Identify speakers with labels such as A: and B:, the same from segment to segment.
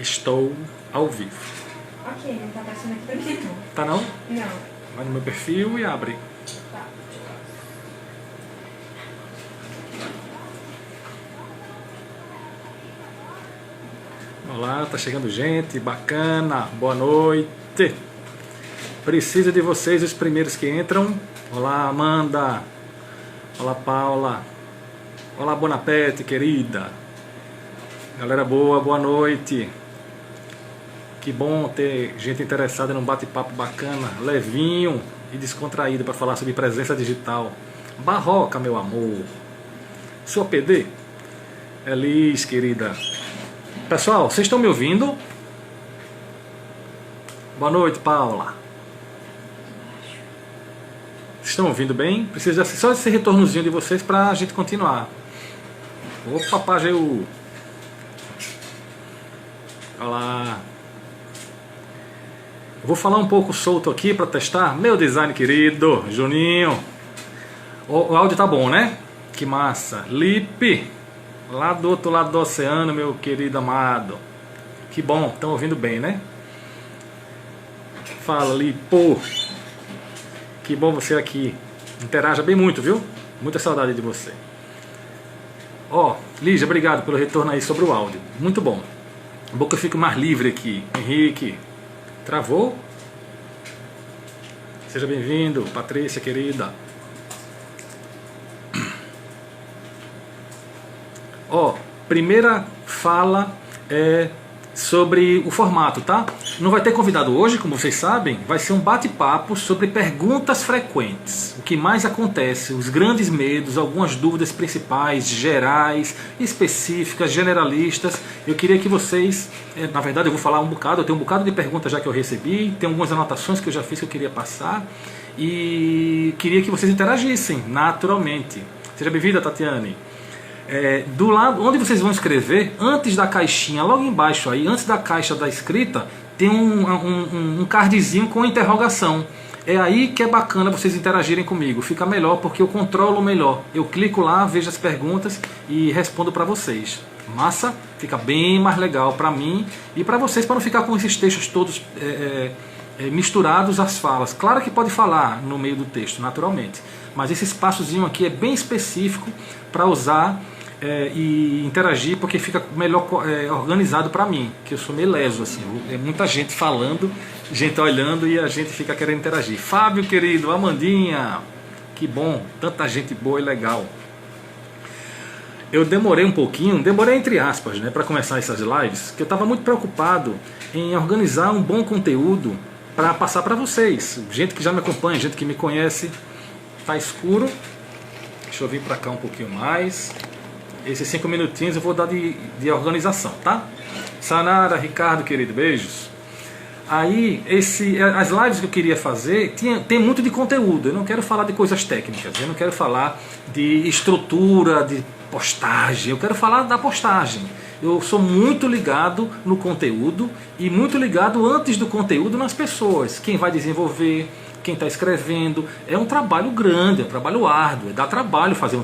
A: Estou ao vivo.
B: Ok, não tá aparecendo aqui pra mim não.
A: Tá não?
B: Não.
A: Vai no meu perfil e abre.
B: Tá.
A: Olá, tá chegando gente, bacana, boa noite. Preciso de vocês, os primeiros que entram. Olá, Amanda. Olá, Paula. Olá, Bonaparte, querida. Galera boa, boa noite. Que bom ter gente interessada num bate-papo bacana, levinho e descontraído para falar sobre presença digital. Barroca, meu amor. Sua PD? Elis, querida. Pessoal, vocês estão me ouvindo? Boa noite, Paula. Vocês estão ouvindo bem? Precisa só esse retornozinho de vocês para a gente continuar. Opa, Pajeú. Olá. Eu vou falar um pouco solto aqui para testar. Meu design querido, Juninho. O áudio tá bom, né? Que massa. Lipe, lá do outro lado do oceano, meu querido amado. Que bom, estão ouvindo bem, né? Fala, Lipo. Que bom você aqui. Interaja bem muito, viu? Muita saudade de você. Ó, Lígia, obrigado pelo retorno aí sobre o áudio. Muito bom. Bom que eu fico mais livre aqui. Henrique. Travou? Seja bem-vindo, Patrícia, querida. Ó, primeira fala é sobre o formato, tá? Não vai ter convidado hoje, como vocês sabem, vai ser um bate-papo sobre perguntas frequentes. O que mais acontece, os grandes medos, algumas dúvidas principais, gerais, específicas, generalistas. Eu queria que vocês, na verdade eu vou falar um bocado, eu tenho um bocado de perguntas já que eu recebi, tem algumas anotações que eu já fiz que eu queria passar e queria que vocês interagissem naturalmente. Seja bem-vinda, Tatiane. Do lado onde vocês vão escrever, antes da caixinha, logo embaixo aí, antes da caixa da escrita, tem um cardzinho com interrogação. É aí que é bacana vocês interagirem comigo, fica melhor porque eu controlo melhor. Eu clico lá, vejo as perguntas e respondo para vocês. Massa? Fica bem mais legal para mim e para vocês, para não ficar com esses textos todos misturados às falas. Claro que pode falar no meio do texto, naturalmente, mas esse espaçozinho aqui é bem específico para usar e interagir, porque fica melhor organizado para mim, que eu sou meio leso, assim, é muita gente falando, gente olhando e a gente fica querendo interagir. Fábio, querido, Amandinha, que bom, tanta gente boa e legal. Eu demorei um pouquinho, demorei entre aspas, né, para começar essas lives, que eu estava muito preocupado em organizar um bom conteúdo para passar para vocês, gente que já me acompanha, gente que me conhece. Tá escuro, deixa eu vir para cá um pouquinho mais. Esses 5 minutinhos eu vou dar de organização, tá? Sanara, Ricardo, querido, beijos. Aí, as lives que eu queria fazer, tem muito de conteúdo. Eu não quero falar de coisas técnicas, eu não quero falar de estrutura, de postagem, eu quero falar da postagem. Eu sou muito ligado no conteúdo e muito ligado antes do conteúdo nas pessoas. Quem vai desenvolver, quem está escrevendo. É um trabalho grande, é um trabalho árduo, dá trabalho fazer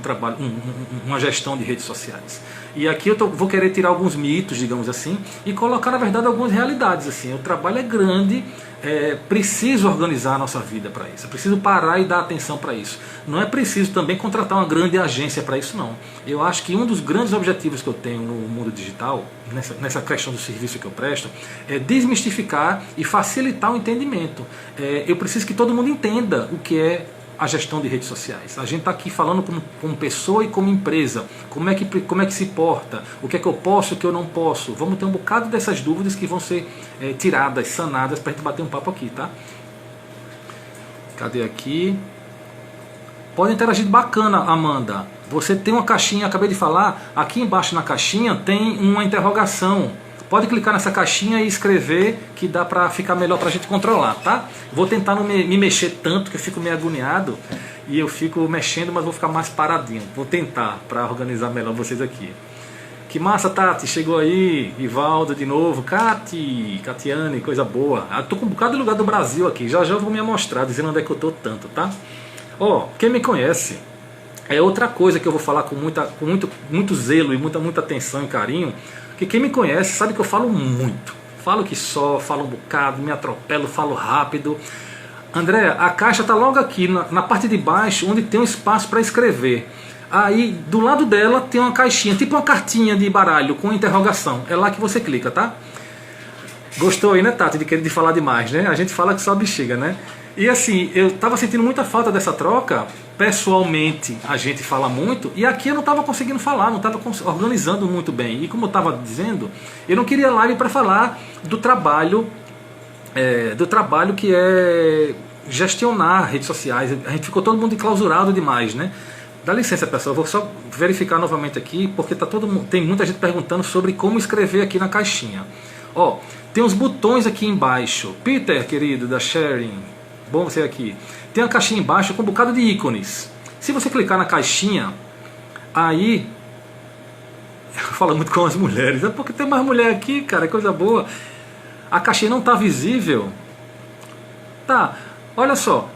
A: uma gestão de redes sociais. E aqui eu vou querer tirar alguns mitos, digamos assim, e colocar na verdade algumas realidades. Assim. O trabalho é grande, preciso organizar a nossa vida para isso, é preciso parar e dar atenção para isso. Não é preciso também contratar uma grande agência para isso, não. Eu acho que um dos grandes objetivos que eu tenho no mundo digital, nessa questão do serviço que eu presto, é desmistificar e facilitar o entendimento. Eu preciso que todo mundo entenda o que é a gestão de redes sociais. A gente está aqui falando como pessoa e como empresa. Como é que se porta? O que é que eu posso, o que eu não posso? Vamos ter um bocado dessas dúvidas que vão ser tiradas, sanadas, para a gente bater um papo aqui, tá? Cadê aqui? Pode interagir bacana, Amanda. Você tem uma caixinha, acabei de falar, aqui embaixo na caixinha tem uma interrogação. Pode clicar nessa caixinha e escrever, que dá pra ficar melhor pra gente controlar, tá? Vou tentar não me mexer tanto, que eu fico meio agoniado e eu fico mexendo, mas vou ficar mais paradinho. Vou tentar pra organizar melhor vocês aqui. Que massa, Tati, chegou aí. Ivaldo de novo. Catiane, coisa boa. Tô com um bocado de lugar do Brasil aqui, já já eu vou me mostrar, dizendo onde é que eu tô tanto, tá? Ó, quem me conhece, é outra coisa que eu vou falar com muito zelo e muita atenção e carinho, Porque quem me conhece sabe que eu falo muito. Falo que só, falo um bocado, me atropelo, falo rápido. André, a caixa está logo aqui, na parte de baixo, onde tem um espaço para escrever. Aí, do lado dela, tem uma caixinha, tipo uma cartinha de baralho com interrogação. É lá que você clica, tá? Gostou aí, né, Tati, de querer falar demais, né? A gente fala que só bexiga, né? E assim, eu estava sentindo muita falta dessa troca. Pessoalmente, a gente fala muito. E aqui eu não estava conseguindo falar, não estava organizando muito bem. E como eu estava dizendo, eu não queria live para falar do trabalho que é gestionar redes sociais. A gente ficou todo mundo enclausurado demais, né? Dá licença, pessoal, eu vou só verificar novamente aqui, porque tem muita gente perguntando sobre como escrever aqui na caixinha. Ó, tem uns botões aqui embaixo. Peter, querido, da Sharing, bom você aqui. Tem uma caixinha embaixo com um bocado de ícones. Se você clicar na caixinha, aí... Eu falo muito com as mulheres. É porque tem mais mulher aqui, cara, coisa boa. A caixinha não está visível. Tá, olha só.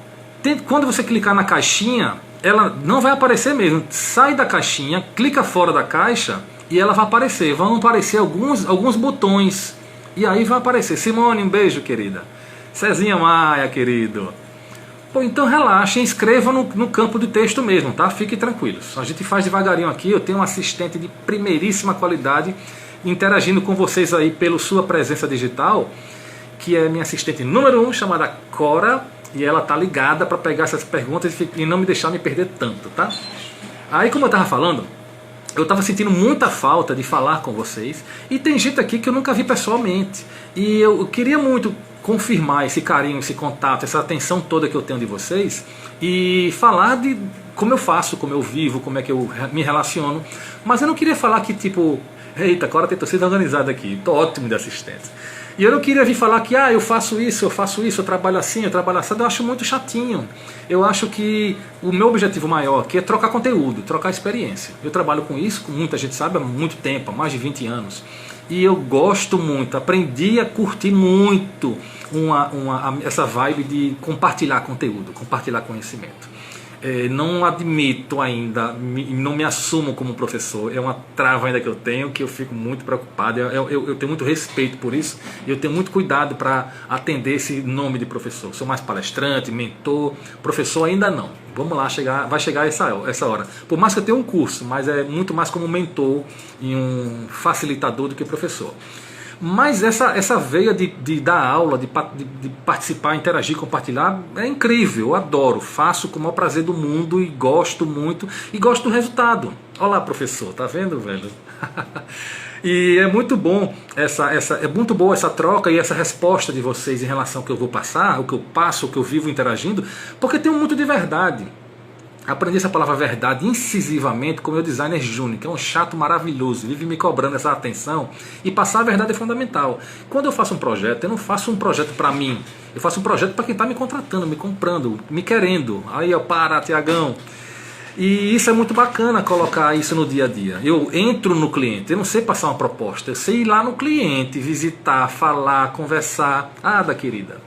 A: Quando você clicar na caixinha, ela não vai aparecer mesmo. Sai da caixinha, clica fora da caixa e ela vai aparecer. Vão aparecer alguns botões. E aí vai aparecer. Simone, um beijo, querida. Cezinha Maia, querido. Pô, então relaxem, escreva no campo do texto mesmo, tá? Fiquem tranquilos. A gente faz devagarinho aqui. Eu tenho um assistente de primeiríssima qualidade interagindo com vocês aí pela sua presença digital, que é minha assistente número 1, chamada Cora, e ela tá ligada para pegar essas perguntas e não me deixar me perder tanto, tá? Aí, como eu tava falando, eu tava sentindo muita falta de falar com vocês, e tem gente aqui que eu nunca vi pessoalmente, e eu queria muito confirmar esse carinho, esse contato, essa atenção toda que eu tenho de vocês, e falar de como eu faço, como eu vivo, como é que eu me relaciono, mas eu não queria falar que tipo... Eita, agora tem torcida organizada aqui, tô ótimo de assistência. E eu não queria vir falar que eu faço isso, eu trabalho assim, eu trabalho assim. Eu acho muito chatinho. Eu acho que o meu objetivo maior aqui é trocar conteúdo, trocar experiência. Eu trabalho com isso, como muita gente sabe, há muito tempo, há mais de 20 anos. E eu gosto muito, aprendi a curtir muito essa vibe de compartilhar conteúdo, compartilhar conhecimento. Não admito ainda, não me assumo como professor, é uma trava ainda que eu tenho, que eu fico muito preocupado, eu tenho muito respeito por isso, e eu tenho muito cuidado para atender esse nome de professor. Sou mais palestrante, mentor, professor ainda não. Vamos lá, vai chegar essa hora. Por mais que eu tenha um curso, mas é muito mais como mentor e um facilitador do que professor. Mas essa veia de dar aula, de participar, interagir, compartilhar, é incrível, eu adoro, faço com o maior prazer do mundo e gosto muito, e gosto do resultado. Olha lá, professor, tá vendo, velho? E é muito bom é muito boa essa troca e essa resposta de vocês em relação ao que eu vou passar, o que eu passo, o que eu vivo interagindo, porque tem muito de verdade. Aprendi essa palavra verdade incisivamente com o meu designer júnior, que é um chato maravilhoso, vive me cobrando essa atenção, e passar a verdade é fundamental. Quando eu faço um projeto, eu não faço um projeto para mim, eu faço um projeto para quem está me contratando, me comprando, me querendo. Aí, ó, para, Tiagão. E isso é muito bacana, colocar isso no dia a dia. Eu entro no cliente, eu não sei passar uma proposta, eu sei ir lá no cliente, visitar, falar, conversar. Da querida.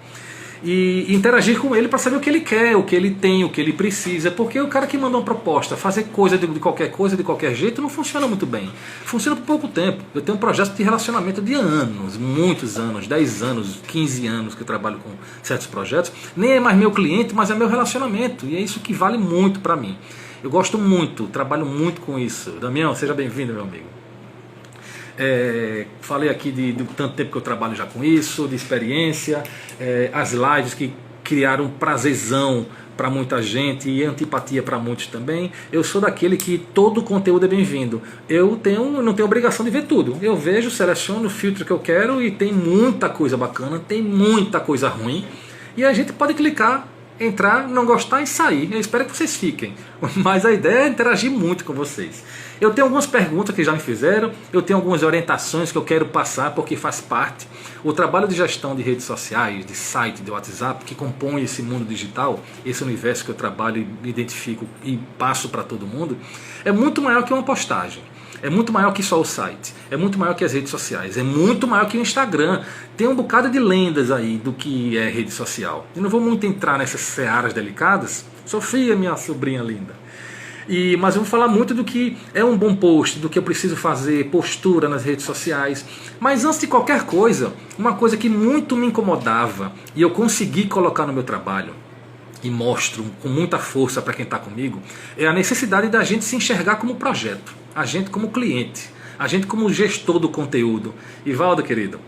A: E interagir com ele para saber o que ele quer, o que ele tem, o que ele precisa, porque o cara que manda uma proposta, fazer coisa de qualquer jeito, não funciona muito bem, funciona por pouco tempo. Eu tenho um projeto de relacionamento de anos, muitos anos, 10 anos, 15 anos que eu trabalho com certos projetos, nem é mais meu cliente, mas é meu relacionamento, e é isso que vale muito para mim. Eu gosto muito, trabalho muito com isso. Damião, seja bem-vindo, meu amigo. Falei aqui do tanto tempo que eu trabalho já com isso, de experiência, as lives que criaram prazerzão para muita gente e antipatia para muitos também. Eu sou daquele que todo conteúdo é bem-vindo. Eu não tenho obrigação de ver tudo. Eu vejo, seleciono o filtro que eu quero e tem muita coisa bacana, tem muita coisa ruim. E a gente pode clicar, entrar, não gostar e sair. Eu espero que vocês fiquem. Mas a ideia é interagir muito com vocês. Eu tenho algumas perguntas que já me fizeram, eu tenho algumas orientações que eu quero passar porque faz parte. O trabalho de gestão de redes sociais, de site, de WhatsApp, que compõe esse mundo digital, esse universo que eu trabalho e me identifico e passo para todo mundo, é muito maior que uma postagem. É muito maior que só o site, é muito maior que as redes sociais, é muito maior que o Instagram. Tem um bocado de lendas aí do que é rede social. Eu não vou muito entrar nessas searas delicadas. Sofia, minha sobrinha linda. Mas eu vou falar muito do que é um bom post, do que eu preciso fazer, postura nas redes sociais. Mas antes de qualquer coisa, uma coisa que muito me incomodava e eu consegui colocar no meu trabalho, e mostro com muita força para quem está comigo, é a necessidade da gente se enxergar como projeto, a gente como cliente, a gente como gestor do conteúdo. Ivaldo, querido,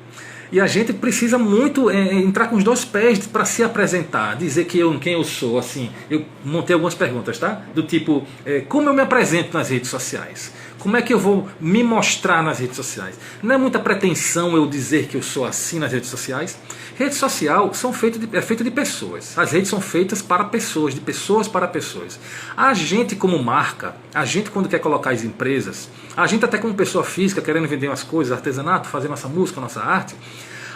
A: e a gente precisa muito entrar com os dois pés para se apresentar, dizer quem eu sou. Assim, eu montei algumas perguntas, tá? Do tipo, como eu me apresento nas redes sociais? Como é que eu vou me mostrar nas redes sociais? Não é muita pretensão eu dizer que eu sou assim nas redes sociais? Rede social é feita de pessoas. As redes são feitas para pessoas, de pessoas para pessoas. A gente como marca, a gente quando quer colocar as empresas, a gente até como pessoa física querendo vender umas coisas, artesanato, fazer nossa música, nossa arte,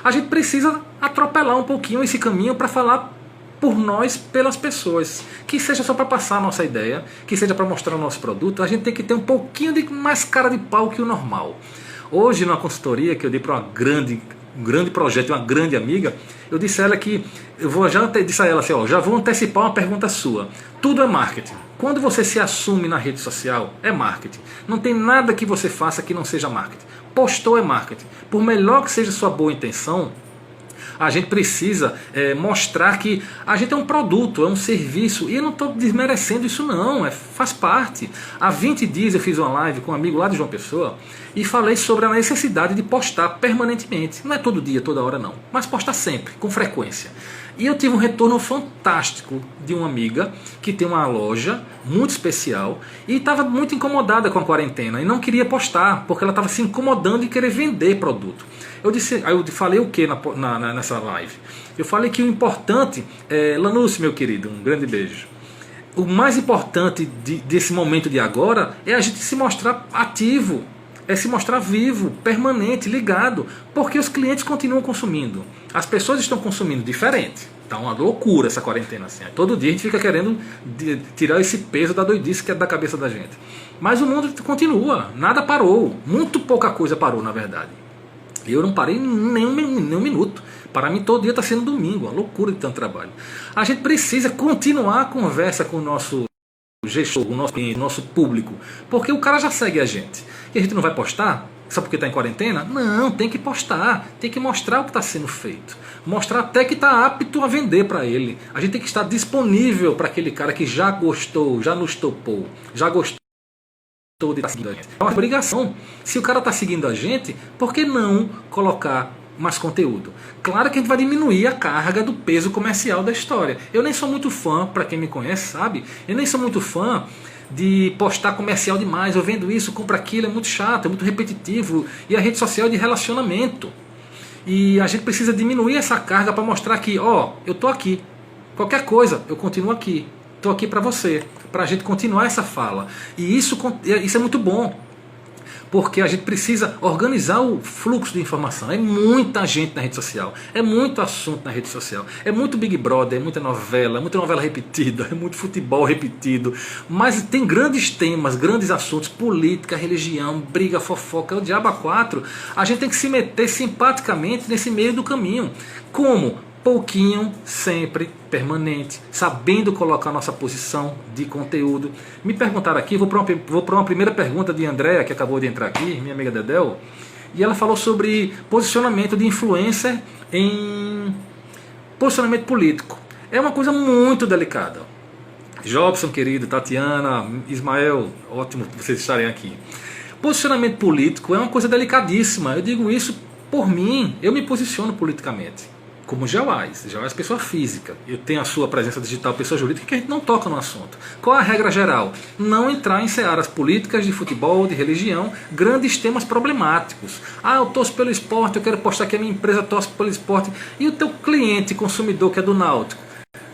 A: a gente precisa atropelar um pouquinho esse caminho para falar por nós, pelas pessoas. Que seja só para passar a nossa ideia, que seja para mostrar o nosso produto, a gente tem que ter um pouquinho de mais cara de pau que o normal. Hoje, numa consultoria que eu dei para um grande projeto de uma grande amiga, eu disse a ela que, disse a ela assim, já vou antecipar uma pergunta sua. Tudo é marketing. Quando você se assume na rede social, é marketing. Não tem nada que você faça que não seja marketing. Postou é marketing. Por melhor que seja sua boa intenção, a gente precisa mostrar que a gente é um produto, é um serviço. E eu não estou desmerecendo isso não, faz parte. Há 20 dias eu fiz uma live com um amigo lá de João Pessoa e falei sobre a necessidade de postar permanentemente. Não é todo dia, toda hora não, mas postar sempre, com frequência. E eu tive um retorno fantástico de uma amiga que tem uma loja muito especial e estava muito incomodada com a quarentena e não queria postar, porque ela estava se incomodando em querer vender produto. Aí eu falei o que nessa live? Eu falei que o importante, Lanúcio, meu querido, um grande beijo. O mais importante desse momento de agora é a gente se mostrar ativo, é se mostrar vivo, permanente, ligado, porque os clientes continuam consumindo. As pessoas estão consumindo diferente. Tá uma loucura essa quarentena assim. Todo dia a gente fica querendo tirar esse peso da doidice que é da cabeça da gente. Mas o mundo continua, nada parou, muito pouca coisa parou na verdade. Eu não parei nem um minuto. Para mim todo dia está sendo domingo, uma loucura de tanto trabalho. A gente precisa continuar a conversa com o nosso gestor, o nosso público, porque o cara já segue a gente. E a gente não vai postar só porque está em quarentena? Não, tem que postar, tem que mostrar o que está sendo feito. Mostrar até que está apto a vender para ele. A gente tem que estar disponível para aquele cara que já gostou, já nos topou, já gostou de estar seguindo a gente. É uma obrigação. Se o cara está seguindo a gente, por que não colocar mais conteúdo? Claro que a gente vai diminuir a carga do peso comercial da história. Eu nem sou muito fã, para quem me conhece sabe, eu nem sou muito fã de postar comercial demais, eu vendo isso, compro aquilo, é muito chato, é muito repetitivo, e a rede social é de relacionamento. E a gente precisa diminuir essa carga para mostrar que, eu tô aqui, qualquer coisa, eu continuo aqui, tô aqui para você, para a gente continuar essa fala. E isso é muito bom, porque a gente precisa organizar o fluxo de informação. É muita gente na rede social, é muito assunto na rede social, é muito Big Brother, é muita novela repetida, é muito futebol repetido, mas tem grandes temas, grandes assuntos, política, religião, briga, fofoca, é o diabo a quatro. A gente tem que se meter simpaticamente nesse meio do caminho. Como? Pouquinho, sempre, permanente, sabendo colocar nossa posição de conteúdo. Me perguntaram aqui, vou para uma primeira pergunta de Andréa, que acabou de entrar aqui, minha amiga Dedel, e ela falou sobre posicionamento de influencer em posicionamento político. É uma coisa muito delicada. Jobson, querido, Tatiana, Ismael, ótimo vocês estarem aqui. Posicionamento político é uma coisa delicadíssima. Eu digo isso por mim, eu me posiciono politicamente. Como Geoás pessoa física, eu tenho a sua presença digital, pessoa jurídica, que a gente não toca no assunto. Qual a regra geral? Não entrar em searas políticas, de futebol, de religião, grandes temas problemáticos. Eu torço pelo esporte, eu quero postar que a minha empresa torce pelo esporte, e o teu cliente, consumidor, que é do Náutico.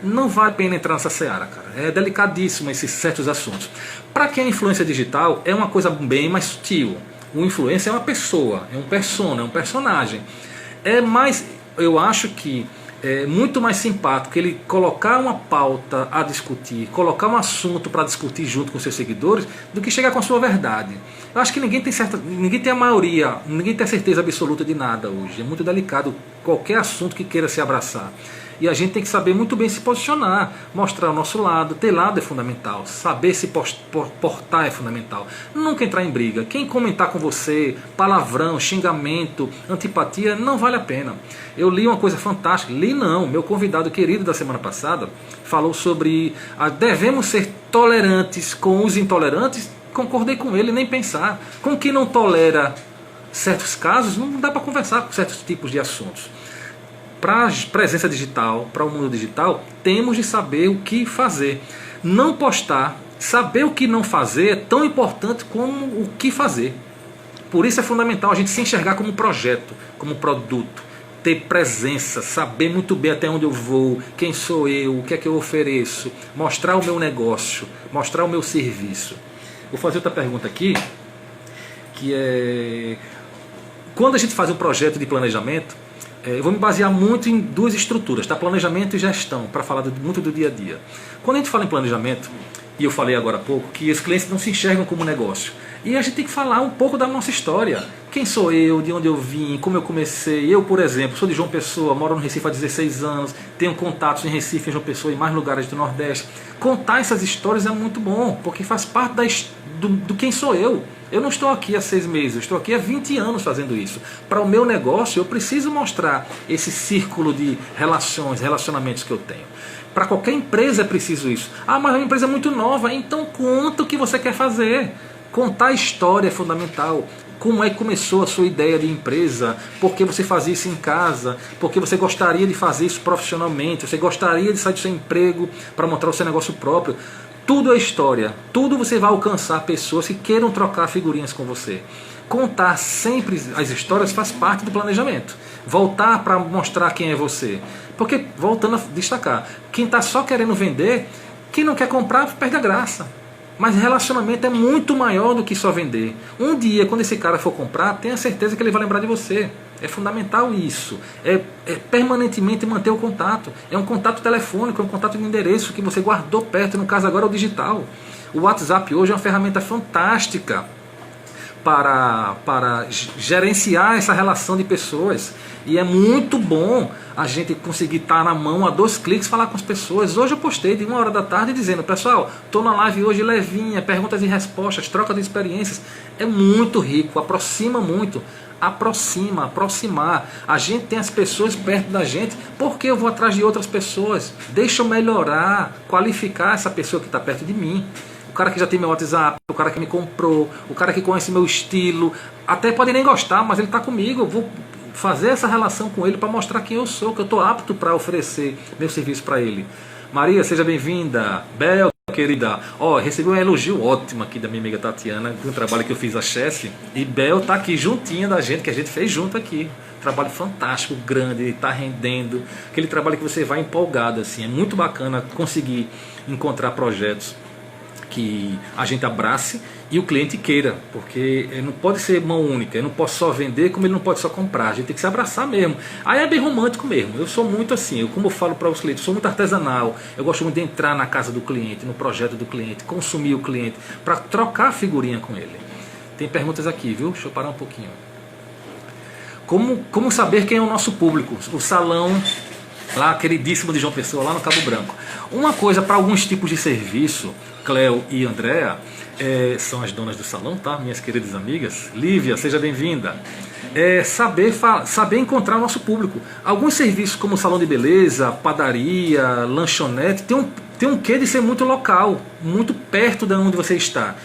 A: Não vale a pena entrar nessa seara, cara. É delicadíssimo esses certos assuntos. Para quem é influência digital, é uma coisa bem mais sutil. O influencer é uma pessoa, é um persona, é um personagem. Eu acho que é muito mais simpático ele colocar uma pauta a discutir, colocar um assunto para discutir junto com seus seguidores, do que chegar com a sua verdade. Eu acho que ninguém tem a maioria, ninguém tem a certeza absoluta de nada hoje. É muito delicado qualquer assunto que queira se abraçar. E a gente tem que saber muito bem se posicionar, mostrar o nosso lado. Ter lado é fundamental, saber se portar é fundamental. Nunca entrar em briga. Quem comentar com você, palavrão, xingamento, antipatia, não vale a pena. Eu li uma coisa fantástica, meu convidado querido da semana passada falou sobre devemos ser tolerantes com os intolerantes. Concordei com ele, nem pensar. Com quem não tolera certos casos, não dá para conversar com certos tipos de assuntos. Para a presença digital, para o mundo digital, temos de saber o que fazer. Não postar, saber o que não fazer é tão importante como o que fazer. Por isso é fundamental a gente se enxergar como projeto, como produto, ter presença, saber muito bem até onde eu vou, quem sou eu, o que é que eu ofereço, mostrar o meu negócio, mostrar o meu serviço. Vou fazer outra pergunta aqui, que é... Quando a gente faz um projeto de planejamento, eu vou me basear muito em duas estruturas, tá? Planejamento e gestão, para falar muito do dia a dia. Quando a gente fala em planejamento, e eu falei agora há pouco, que os clientes não se enxergam como negócio. E a gente tem que falar um pouco da nossa história. Quem sou eu, de onde eu vim, como eu comecei. Eu, por exemplo, sou de João Pessoa, moro no Recife há 16 anos, tenho contatos em Recife, em João Pessoa e mais lugares do Nordeste. Contar essas histórias é muito bom, porque faz parte do quem sou eu. Eu não estou aqui há 6 meses, eu estou aqui há 20 anos fazendo isso. Para o meu negócio, eu preciso mostrar esse círculo de relacionamentos que eu tenho. Para qualquer empresa é preciso isso. Ah, mas é uma empresa muito nova, então conta o que você quer fazer. Contar a história é fundamental. Como é que começou a sua ideia de empresa? Por que você fazia isso em casa? Por que você gostaria de fazer isso profissionalmente? Você gostaria de sair do seu emprego para montar o seu negócio próprio? Tudo é história. Tudo você vai alcançar pessoas que queiram trocar figurinhas com você. Contar sempre as histórias faz parte do planejamento. Voltar para mostrar quem é você. Porque, voltando a destacar, quem está só querendo vender, quem não quer comprar, perde a graça. Mas relacionamento é muito maior do que só vender. Um dia, quando esse cara for comprar, tenha certeza que ele vai lembrar de você. É fundamental isso. É permanentemente manter o contato. É um contato telefônico, é um contato de endereço que você guardou perto, no caso agora é o digital. O WhatsApp hoje é uma ferramenta fantástica para gerenciar essa relação de pessoas. E é muito bom a gente conseguir estar na mão a 2 cliques falar com as pessoas. Hoje eu postei de 1h da tarde dizendo: pessoal, estou na live hoje levinha, perguntas e respostas, troca de experiências. É muito rico, aproxima muito. Aproximar. A gente tem as pessoas perto da gente, porque eu vou atrás de outras pessoas. Deixa eu melhorar, qualificar essa pessoa que está perto de mim. O cara que já tem meu WhatsApp, o cara que me comprou, o cara que conhece meu estilo, até pode nem gostar, mas ele está comigo. Eu vou fazer essa relação com ele para mostrar quem eu sou, que eu estou apto para oferecer meu serviço para ele. Maria, seja bem-vinda. Bel, querida. Recebi um elogio ótimo aqui da minha amiga Tatiana, do trabalho que eu fiz a Chess. E Bel tá aqui juntinha da gente, que a gente fez junto aqui. Trabalho fantástico, grande, está rendendo. Aquele trabalho que você vai empolgado, assim. É muito bacana conseguir encontrar projetos que a gente abrace e o cliente queira, porque não pode ser mão única, eu não posso só vender como ele não pode só comprar, a gente tem que se abraçar mesmo. Aí é bem romântico mesmo, eu sou muito assim, como eu falo para os clientes, sou muito artesanal, eu gosto muito de entrar na casa do cliente, no projeto do cliente, consumir o cliente, para trocar figurinha com ele. Tem perguntas aqui, viu? Deixa eu parar um pouquinho. Como saber quem é o nosso público? O salão lá queridíssimo de João Pessoa, lá no Cabo Branco. Uma coisa para alguns tipos de serviço, Cleo e Andréa, são as donas do salão, tá? Minhas queridas amigas. Lívia, seja bem-vinda. Saber encontrar o nosso público. Alguns serviços como salão de beleza, padaria, lanchonete, tem um quê de ser muito local, muito perto de onde você está.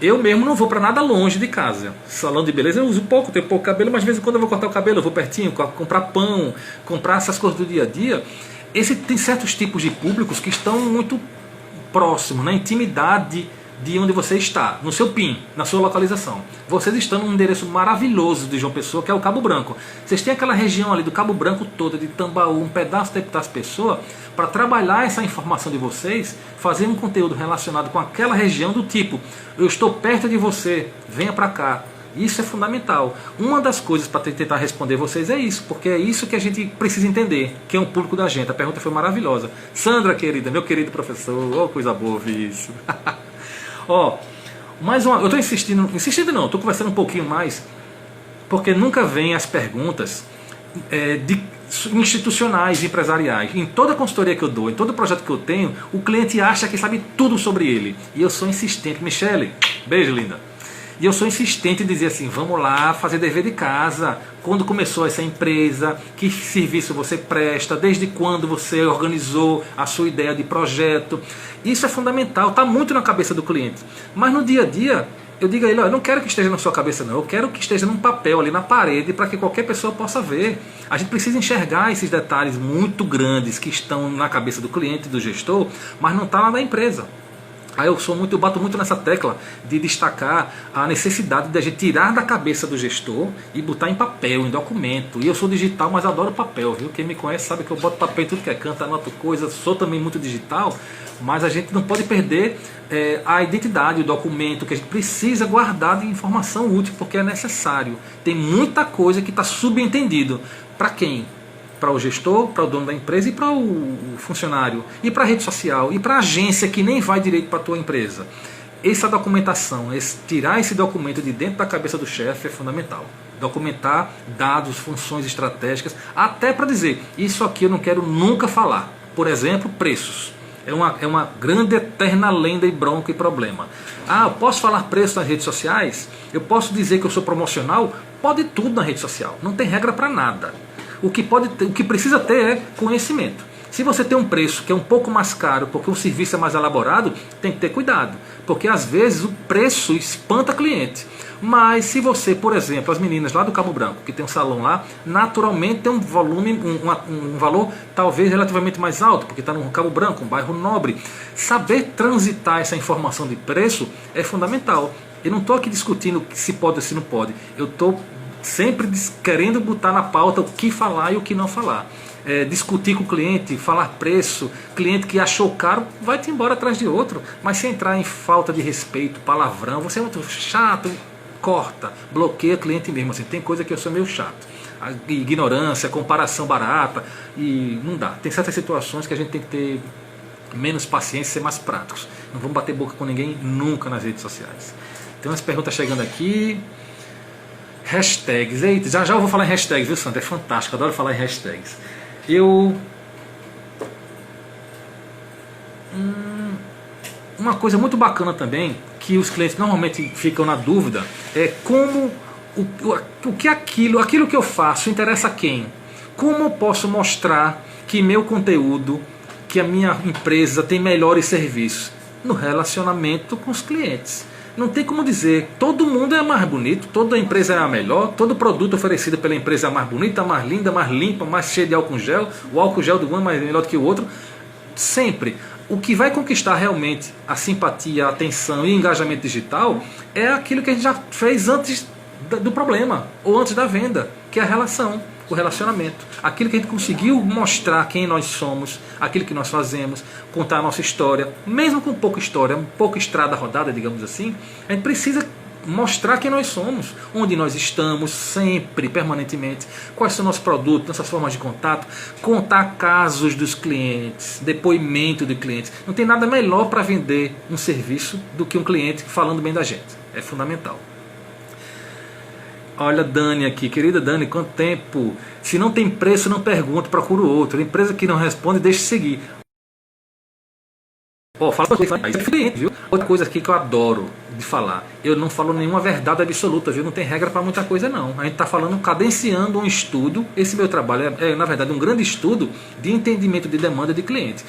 A: Eu mesmo não vou para nada longe de casa. Salão de beleza eu uso pouco, tenho pouco cabelo, mas de vez em quando eu vou cortar o cabelo, eu vou pertinho, comprar pão, comprar essas coisas do dia a dia. Tem certos tipos de públicos que estão muito próximos, na intimidade de onde você está, no seu PIN, na sua localização. Vocês estão num endereço maravilhoso de João Pessoa, que é o Cabo Branco. Vocês têm aquela região ali do Cabo Branco toda, de Tambaú, um pedaço das pessoas, para trabalhar essa informação de vocês, fazer um conteúdo relacionado com aquela região do tipo: eu estou perto de você, venha para cá. Isso é fundamental. Uma das coisas para tentar responder vocês é isso, porque é isso que a gente precisa entender, que é um público da gente. A pergunta foi maravilhosa. Sandra, querida, meu querido professor, coisa boa ouvir isso. Mais uma, eu estou insistindo não, estou conversando um pouquinho mais, porque nunca vem as perguntas institucionais, empresariais. Em toda consultoria que eu dou, em todo projeto que eu tenho, o cliente acha que sabe tudo sobre ele. E eu sou insistente. Michele, beijo, linda. E eu sou insistente em dizer assim, vamos lá fazer dever de casa. Quando começou essa empresa, que serviço você presta, desde quando você organizou a sua ideia de projeto. Isso é fundamental, está muito na cabeça do cliente. Mas no dia a dia, eu digo a ele, eu não quero que esteja na sua cabeça não, eu quero que esteja num papel ali na parede para que qualquer pessoa possa ver. A gente precisa enxergar esses detalhes muito grandes que estão na cabeça do cliente, do gestor, mas não está lá na empresa. Aí eu bato muito nessa tecla de destacar a necessidade de a gente tirar da cabeça do gestor e botar em papel, em documento. E eu sou digital, mas adoro papel, viu? Quem me conhece sabe que eu boto papel em tudo que é canto, anoto coisas, sou também muito digital, mas a gente não pode perder a identidade, o documento, que a gente precisa guardar de informação útil, porque é necessário. Tem muita coisa que está subentendido. Para quem? Para o gestor, para o dono da empresa e para o funcionário, e para a rede social, e para a agência que nem vai direito para a tua empresa. Essa documentação, tirar esse documento de dentro da cabeça do chefe é fundamental. Documentar dados, funções estratégicas, até para dizer, isso aqui eu não quero nunca falar. Por exemplo, preços. É uma grande eterna lenda e bronca e problema. Eu posso falar preço nas redes sociais? Eu posso dizer que eu sou promocional? Pode tudo na rede social, não tem regra para nada. O que precisa ter é conhecimento. Se você tem um preço que é um pouco mais caro, porque o serviço é mais elaborado, tem que ter cuidado. Porque às vezes o preço espanta cliente. Mas se você, por exemplo, as meninas lá do Cabo Branco, que tem um salão lá, naturalmente tem um volume, um valor talvez relativamente mais alto, porque está no Cabo Branco, um bairro nobre. Saber transitar essa informação de preço é fundamental. Eu não estou aqui discutindo se pode ou se não pode. Eu estou sempre querendo botar na pauta o que falar e o que não falar. Discutir com o cliente, falar preço, cliente que achou caro, vai-te embora atrás de outro. Mas se entrar em falta de respeito, palavrão, você é muito chato, corta, bloqueia cliente mesmo. Assim, tem coisa que eu sou meio chato. A ignorância, comparação barata, e não dá. Tem certas situações que a gente tem que ter menos paciência e ser mais práticos. Não vamos bater boca com ninguém nunca nas redes sociais. Tem umas perguntas chegando aqui. Hashtags. Eita, já eu vou falar em hashtags, viu, Sandra? É fantástico, adoro falar em hashtags. Uma coisa muito bacana também, que os clientes normalmente ficam na dúvida, é como aquilo que eu faço interessa a quem? Como eu posso mostrar que meu conteúdo, que a minha empresa tem melhores serviços? No relacionamento com os clientes. Não tem como dizer, todo mundo é mais bonito, toda empresa é a melhor, todo produto oferecido pela empresa é mais bonita, mais linda, mais limpa, mais cheia de álcool gel, o álcool gel do um é mais melhor do que o outro. Sempre. O que vai conquistar realmente a simpatia, a atenção e o engajamento digital é aquilo que a gente já fez antes do problema, ou antes da venda, que é a relação. O relacionamento, aquilo que a gente conseguiu mostrar quem nós somos, aquilo que nós fazemos, contar a nossa história, mesmo com pouca história, um pouco estrada rodada, digamos assim, a gente precisa mostrar quem nós somos, onde nós estamos, sempre, permanentemente, quais são nossos produtos, nossas formas de contato, contar casos dos clientes, depoimento de clientes. Não tem nada melhor para vender um serviço do que um cliente falando bem da gente, é fundamental. Olha Dani aqui, querida Dani, quanto tempo? Se não tem preço, não pergunto, procuro outro. Empresa que não responde, deixe seguir. Fala pra você, é diferente, viu? Outra coisa aqui que eu adoro de falar, eu não falo nenhuma verdade absoluta, viu? Não tem regra para muita coisa não. A gente está falando, cadenciando um estudo. Esse meu trabalho é, na verdade, um grande estudo de entendimento de demanda de cliente.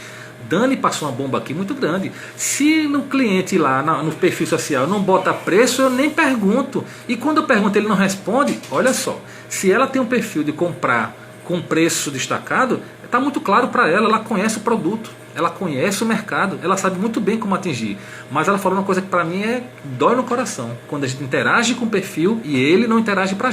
A: Dani passou uma bomba aqui muito grande. Se no cliente lá no perfil social não bota preço, eu nem pergunto. E quando eu pergunto ele não responde, olha só, se ela tem um perfil de comprar com preço destacado, está muito claro para ela, ela conhece o produto, ela conhece o mercado, ela sabe muito bem como atingir. Mas ela falou uma coisa que para mim dói no coração, quando a gente interage com o perfil e ele não interage com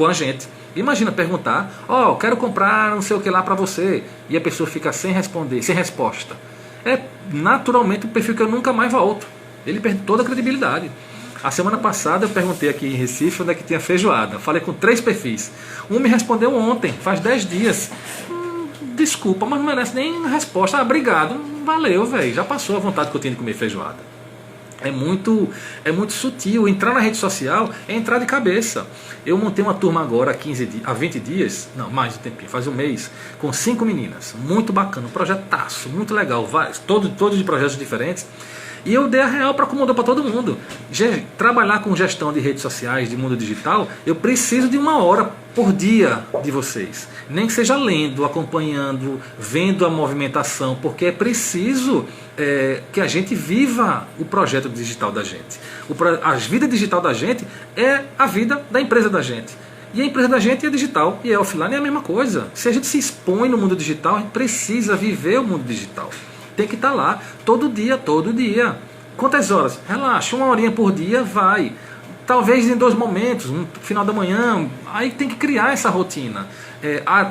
A: a gente. Imagina perguntar, quero comprar não sei o que lá para você, e a pessoa fica sem responder, sem resposta. É naturalmente um perfil que eu nunca mais volto. Ele perde toda a credibilidade. A semana passada eu perguntei aqui em Recife onde é que tinha feijoada. Falei com 3 perfis. Um me respondeu ontem, faz 10 dias. Desculpa, mas não merece nem resposta. Obrigado. Valeu, velho. Já passou a vontade que eu tinha de comer feijoada. É muito sutil. Entrar na rede social é entrar de cabeça. Eu montei uma turma agora há 20 dias, não, mais um tempinho, faz um mês, com 5 meninas. Muito bacana, um projetaço, muito legal, todos de projetos diferentes. E eu dei a real para acomodar para todo mundo. Trabalhar com gestão de redes sociais, de mundo digital, eu preciso de 1 hora por dia de vocês. Nem que seja lendo, acompanhando, vendo a movimentação, porque é preciso que a gente viva o projeto digital da gente. A vida digital da gente é a vida da empresa da gente. E a empresa da gente é digital e é offline, é a mesma coisa. Se a gente se expõe no mundo digital, a gente precisa viver o mundo digital. Tem que estar lá todo dia, todo dia. Quantas horas? Relaxa, 1 horinha por dia vai. Talvez em 2 momentos, no final da manhã, aí tem que criar essa rotina.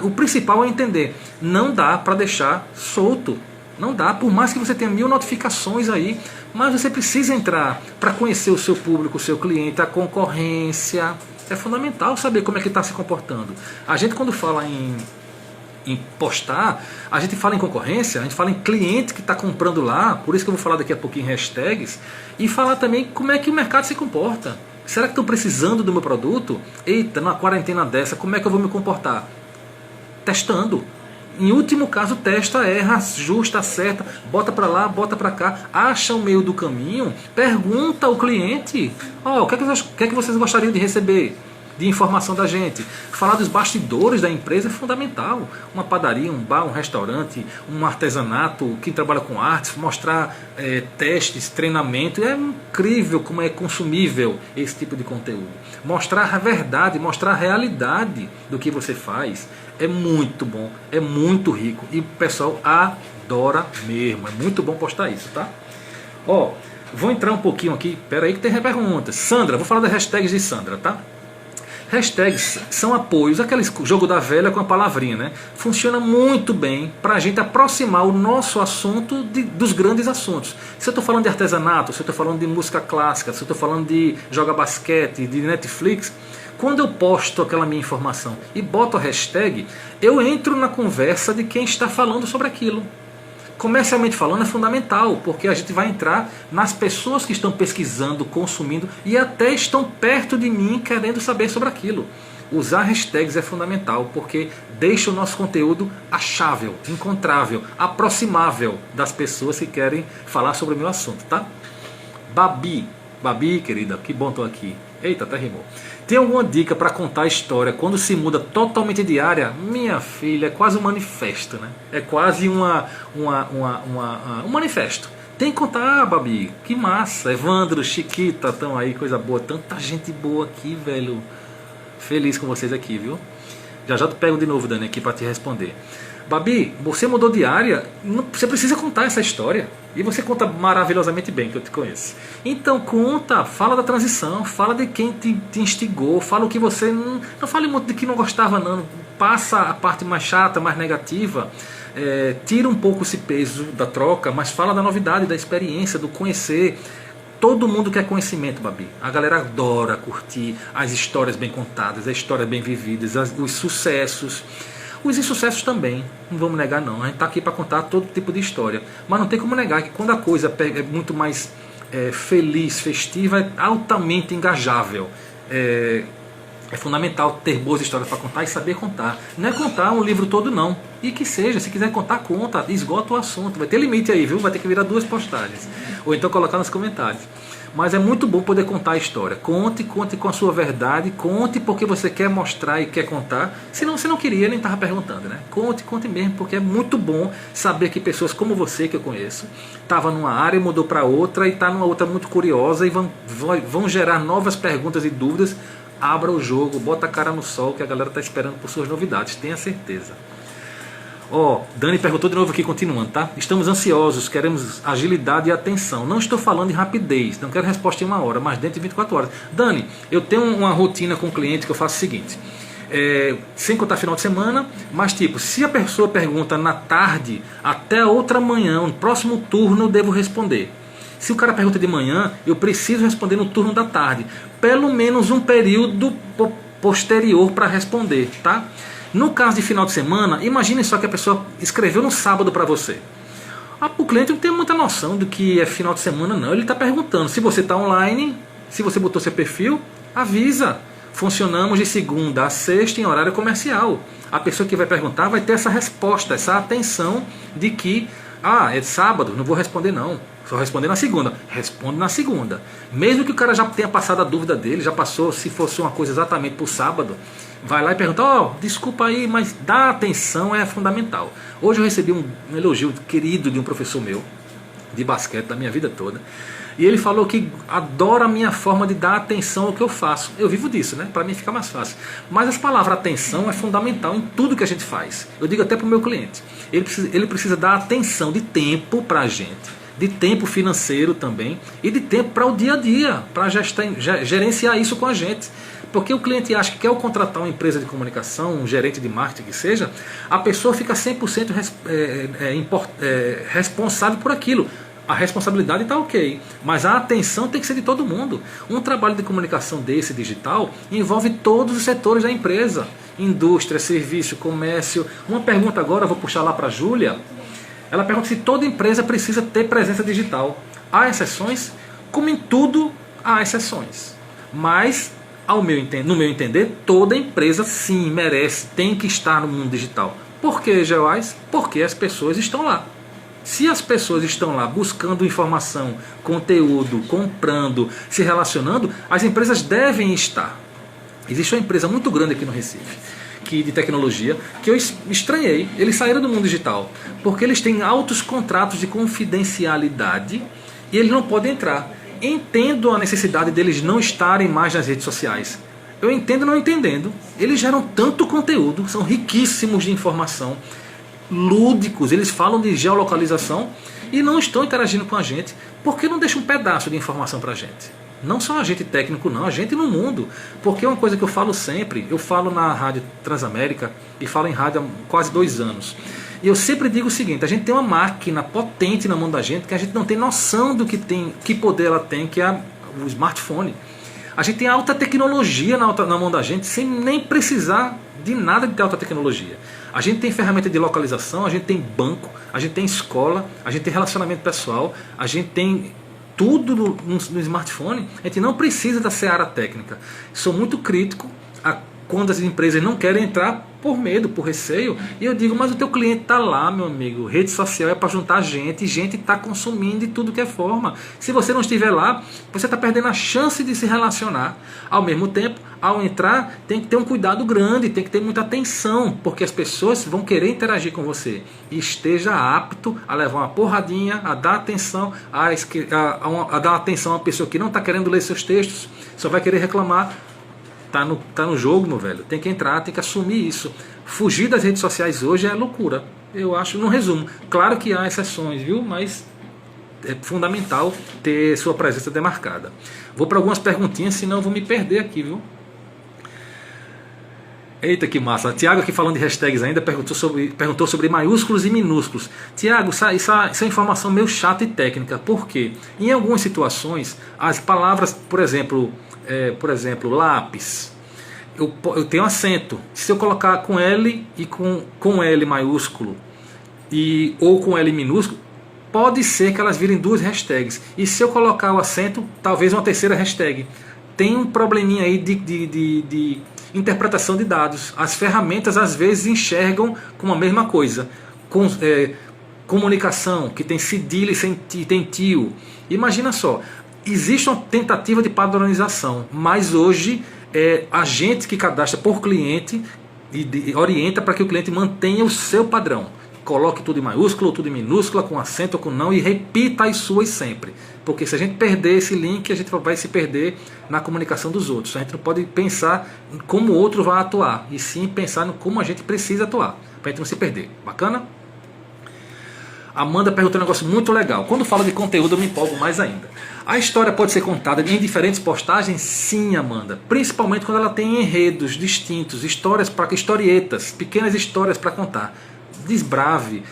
A: O principal é entender, não dá para deixar solto. Não dá, por mais que você tenha 1000 notificações aí, mas você precisa entrar para conhecer o seu público, o seu cliente, a concorrência. É fundamental saber como é que está se comportando. A gente quando fala em postar, a gente fala em concorrência, a gente fala em cliente que está comprando lá, por isso que eu vou falar daqui a pouquinho em hashtags, e falar também como é que o mercado se comporta. Será que estão precisando do meu produto? Eita, numa quarentena dessa, como é que eu vou me comportar? Testando. Em último caso, testa, erra, ajusta, acerta, bota para lá, bota para cá, acha o meio do caminho, pergunta ao cliente, o que é que vocês gostariam de receber de informação da gente. Falar dos bastidores da empresa é fundamental. Uma padaria, um bar, um restaurante, um artesanato, quem trabalha com artes, mostrar testes, treinamento. É incrível como é consumível esse tipo de conteúdo. Mostrar a verdade, mostrar a realidade do que você faz é muito bom, é muito rico e o pessoal adora mesmo. É muito bom postar isso, tá? Vou entrar um pouquinho aqui, pera aí que tem perguntas. Sandra, vou falar das hashtags de Sandra, tá? Hashtags são apoios, aquele jogo da velha com a palavrinha, né? Funciona muito bem para a gente aproximar o nosso assunto dos grandes assuntos. Se eu estou falando de artesanato, se eu estou falando de música clássica, se eu estou falando de jogar basquete, de Netflix, quando eu posto aquela minha informação e boto a hashtag, eu entro na conversa de quem está falando sobre aquilo. Comercialmente falando é fundamental, porque a gente vai entrar nas pessoas que estão pesquisando, consumindo e até estão perto de mim querendo saber sobre aquilo. Usar hashtags é fundamental, porque deixa o nosso conteúdo achável, encontrável, aproximável das pessoas que querem falar sobre o meu assunto, tá? Babi, querida, que bom estou aqui. Eita, até rimou. Tem alguma dica para contar a história quando se muda totalmente de área? Minha filha, é quase um manifesto, né? É quase um manifesto. Tem que contar, Babi. Que massa. Evandro, Chiquita, estão aí, coisa boa. Tanta gente boa aqui, velho. Feliz com vocês aqui, viu? Já tu pego de novo, Dani, aqui para te responder. Babi, você mudou de área, você precisa contar essa história. E você conta maravilhosamente bem, que eu te conheço. Então conta, fala da transição, fala de quem te instigou, fala o que você... Não fale muito de que não gostava, não. Passa a parte mais chata, mais negativa. Tira um pouco esse peso da troca, mas fala da novidade, da experiência, do conhecer. Todo mundo quer conhecimento, Babi. A galera adora curtir as histórias bem contadas, as histórias bem vividas, os sucessos. Os insucessos também, não vamos negar não. A gente está aqui para contar todo tipo de história. Mas não tem como negar que quando a coisa é muito mais feliz, festiva, é altamente engajável. É fundamental ter boas histórias para contar e saber contar. Não é contar um livro todo não. E que seja, se quiser contar, conta, esgota o assunto. Vai ter limite aí, viu? Vai ter que virar 2 postagens. Ou então colocar nos comentários. Mas é muito bom poder contar a história. Conte com a sua verdade. Conte porque você quer mostrar e quer contar. Senão você não queria, nem estava perguntando, né? Conte mesmo, porque é muito bom saber que pessoas como você, que eu conheço, estava numa área e mudou para outra e está numa outra muito curiosa e vão gerar novas perguntas e dúvidas. Abra o jogo, bota a cara no sol que a galera está esperando por suas novidades, tenha certeza. Dani perguntou de novo aqui, continuando, tá? Estamos ansiosos, queremos agilidade e atenção. Não estou falando em rapidez, não quero resposta em 1 hora, mas dentro de 24 horas. Dani, eu tenho uma rotina com o cliente que eu faço o seguinte, sem contar final de semana, mas tipo, se a pessoa pergunta na tarde, até outra manhã, no próximo turno eu devo responder. Se o cara pergunta de manhã, eu preciso responder no turno da tarde. Pelo menos um período posterior para responder, tá? No caso de final de semana, imagine só que a pessoa escreveu no sábado para você. O cliente não tem muita noção do que é final de semana, não. Ele está perguntando. Se você está online, se você botou seu perfil, avisa. Funcionamos de segunda a sexta em horário comercial. A pessoa que vai perguntar vai ter essa resposta, essa atenção de que, é sábado, não vou responder não. Só responder na segunda. Responde na segunda. Mesmo que o cara já tenha passado a dúvida dele, já passou, se fosse uma coisa exatamente para o sábado, vai lá e pergunta, desculpa aí, mas dar atenção é fundamental. Hoje eu recebi um elogio querido de um professor meu, de basquete, da minha vida toda, e ele falou que adora a minha forma de dar atenção ao que eu faço. Eu vivo disso, né? Para mim fica mais fácil. Mas a palavra atenção é fundamental em tudo que a gente faz. Eu digo até para o meu cliente. Ele precisa dar atenção de tempo para a gente, de tempo financeiro também, e de tempo para o dia a dia, para gerenciar isso com a gente. Porque o cliente acha que quer contratar uma empresa de comunicação, um gerente de marketing que seja, a pessoa fica 100% responsável por aquilo. A responsabilidade está ok, mas a atenção tem que ser de todo mundo. Um trabalho de comunicação desse, digital, envolve todos os setores da empresa. Indústria, serviço, comércio. Uma pergunta agora, eu vou puxar lá para a Júlia. Ela pergunta se toda empresa precisa ter presença digital. Há exceções? Como em tudo, há exceções. Mas, no meu entender, toda empresa sim merece, tem que estar no mundo digital. Por quê, Geoais? Porque as pessoas estão lá. Se as pessoas estão lá buscando informação, conteúdo, comprando, se relacionando, as empresas devem estar. Existe uma empresa muito grande aqui no Recife, de tecnologia, que eu estranhei. Eles saíram do mundo digital, porque eles têm altos contratos de confidencialidade e eles não podem entrar. Entendo a necessidade deles não estarem mais nas redes sociais. Eu entendo não entendendo. Eles geram tanto conteúdo, são riquíssimos de informação, lúdicos, eles falam de geolocalização e não estão interagindo com a gente. Por que não deixa um pedaço de informação para a gente? Não só a gente técnico, não, a gente no mundo. Porque é uma coisa que eu falo sempre, eu falo na Rádio Transamérica e falo em rádio há quase 2 anos. E eu sempre digo o seguinte, a gente tem uma máquina potente na mão da gente que a gente não tem noção do que poder ela tem, que é o smartphone. A gente tem alta tecnologia na mão da gente sem nem precisar de nada de alta tecnologia. A gente tem ferramenta de localização, a gente tem banco, a gente tem escola, a gente tem relacionamento pessoal, a gente tem tudo no smartphone. A gente não precisa da seara técnica. Sou muito crítico quando as empresas não querem entrar por medo, por receio. E eu digo, mas o teu cliente está lá, meu amigo. Rede social é para juntar gente, e gente está consumindo de tudo que é forma. Se você não estiver lá, você está perdendo a chance de se relacionar. Ao mesmo tempo, ao entrar, tem que ter um cuidado grande, tem que ter muita atenção, porque as pessoas vão querer interagir com você. E esteja apto a levar uma porradinha, a dar atenção, a dar atenção a uma pessoa que não está querendo ler seus textos, só vai querer reclamar. Tá no jogo, meu velho. Tem que entrar, tem que assumir isso. Fugir das redes sociais hoje é loucura. Eu acho, no resumo. Claro que há exceções, viu? Mas é fundamental ter sua presença demarcada. Vou para algumas perguntinhas, senão eu vou me perder aqui, viu? Eita, que massa. Tiago aqui falando de hashtags ainda perguntou sobre maiúsculos e minúsculos. Tiago, isso é informação meio chata e técnica. Por quê? Em algumas situações, as palavras, por exemplo, lápis, eu tenho acento. Se eu colocar com L e com L maiúsculo ou com L minúsculo, pode ser que elas virem 2 hashtags. E se eu colocar o acento, talvez uma terceira hashtag. Tem um probleminha aí de interpretação de dados. As ferramentas às vezes enxergam como a mesma coisa. Comunicação, que tem cedilha e tem tio. Imagina só. Existe uma tentativa de padronização, mas hoje a gente que cadastra por cliente e orienta para que o cliente mantenha o seu padrão. Coloque tudo em maiúsculo, tudo em minúscula, com acento ou com não, e repita as suas sempre. Porque se a gente perder esse link, a gente vai se perder na comunicação dos outros. A gente não pode pensar como o outro vai atuar, e sim pensar no como a gente precisa atuar, para a gente não se perder. Bacana? Amanda perguntou um negócio muito legal. Quando fala de conteúdo eu me empolgo mais ainda. A história pode ser contada em diferentes postagens? Sim, Amanda. Principalmente quando ela tem enredos distintos, historietas, pequenas histórias para contar. Desbrave.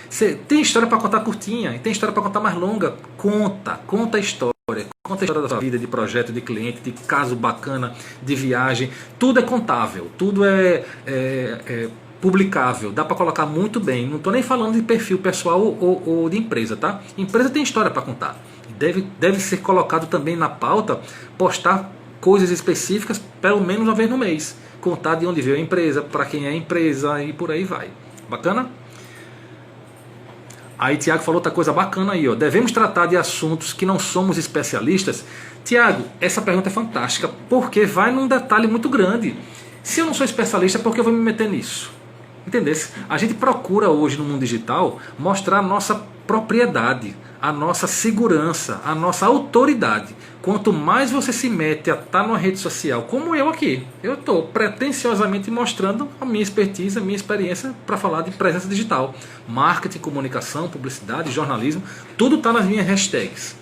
A: Tem história para contar curtinha e tem história para contar mais longa. Conta a história. Conta a história da sua vida, de projeto, de cliente, de caso bacana, de viagem. Tudo é contável. Tudo é publicável, dá para colocar muito bem. Não estou nem falando de perfil pessoal ou de empresa, tá? Empresa tem história para contar. Deve ser colocado também na pauta, postar coisas específicas pelo menos uma vez no mês. Contar de onde veio a empresa, para quem é a empresa e por aí vai. Bacana? Aí Tiago falou outra coisa bacana aí, ó. Devemos tratar de assuntos que não somos especialistas? Tiago, essa pergunta é fantástica, porque vai num detalhe muito grande. Se eu não sou especialista, por que eu vou me meter nisso? Entendesse? A gente procura hoje no mundo digital mostrar a nossa propriedade, a nossa segurança, a nossa autoridade. Quanto mais você se mete a estar numa rede social, como eu aqui, eu estou pretensiosamente mostrando a minha expertise, a minha experiência para falar de presença digital. Marketing, comunicação, publicidade, jornalismo, tudo está nas minhas hashtags.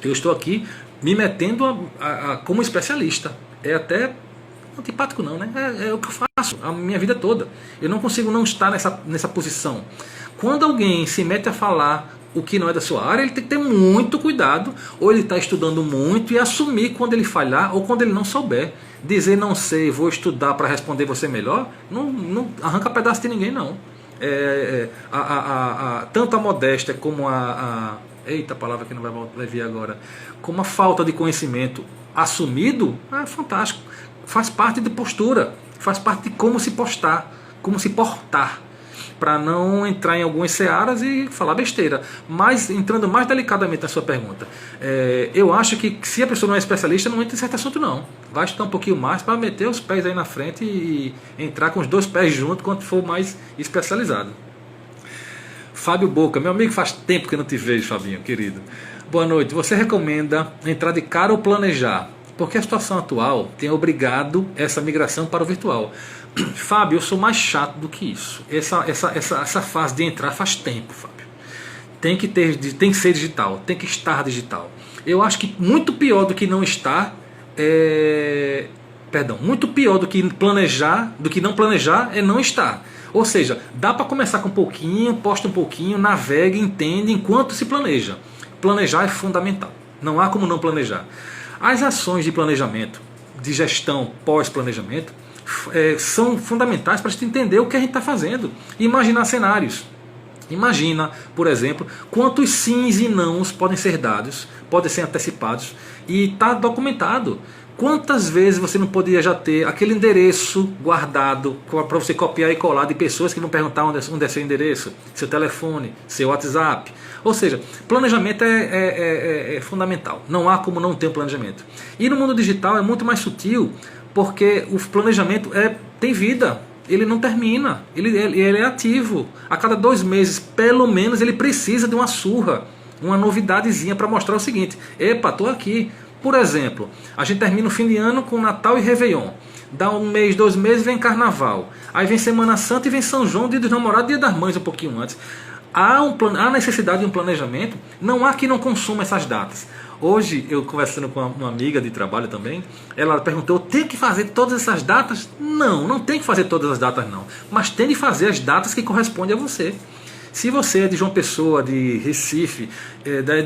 A: Eu estou aqui me metendo como especialista. É até antipático não, né? É o que eu faço a minha vida toda. Eu não consigo não estar nessa posição. Quando alguém se mete a falar o que não é da sua área, ele tem que ter muito cuidado, ou ele está estudando muito e assumir quando ele falhar ou quando ele não souber. Dizer não sei, vou estudar para responder você melhor, não arranca pedaço de ninguém não. Tanto a modéstia como eita, palavra que não vai vir agora, como a falta de conhecimento assumido, é fantástico. Faz parte de postura, faz parte de como se postar, como se portar, para não entrar em algumas searas e falar besteira. Mas entrando mais delicadamente na sua pergunta, eu acho que se a pessoa não é especialista, não entra em certo assunto não. Vai estudar um pouquinho mais para meter os pés aí na frente e entrar com os dois pés juntos quando for mais especializado. Fábio Boca, meu amigo, faz tempo que eu não te vejo, Fabinho, querido. Boa noite. Você recomenda entrar de cara ou planejar? Porque a situação atual tem obrigado essa migração para o virtual. Fábio, eu sou mais chato do que isso. Essa fase de entrar faz tempo, Fábio. Tem que ser digital, tem que estar digital. Eu acho que muito pior do que não estar muito pior do que não planejar é não estar. Ou seja, dá para começar com um pouquinho, posta um pouquinho, navega, entende enquanto se planeja. Planejar é fundamental. Não há como não planejar. As ações de planejamento, de gestão pós-planejamento, são fundamentais para a gente entender o que a gente está fazendo. Imaginar cenários. Imagina, por exemplo, quantos sims e nãos podem ser dados, podem ser antecipados e está documentado. Quantas vezes você não poderia já ter aquele endereço guardado para você copiar e colar de pessoas que vão perguntar onde é seu endereço, seu telefone, seu WhatsApp. Ou seja, planejamento é fundamental. Não há como não ter um planejamento. E no mundo digital é muito mais sutil, porque o planejamento tem vida. Ele não termina. Ele é ativo. A cada 2 meses, pelo menos, ele precisa de uma surra, uma novidadezinha para mostrar o seguinte: epa, estou aqui. Por exemplo, a gente termina o fim de ano com Natal e Réveillon. Dá 1 mês, 2 meses, vem Carnaval. Aí vem Semana Santa e vem São João, Dia dos Namorados, Dia das Mães um pouquinho antes. Há necessidade de um planejamento. Não há quem não consuma essas datas. Hoje, eu conversando com uma amiga de trabalho também, ela perguntou: tem que fazer todas essas datas? Não tem que fazer todas as datas não. Mas tem de fazer as datas que correspondem a você. Se você é de João Pessoa, de Recife,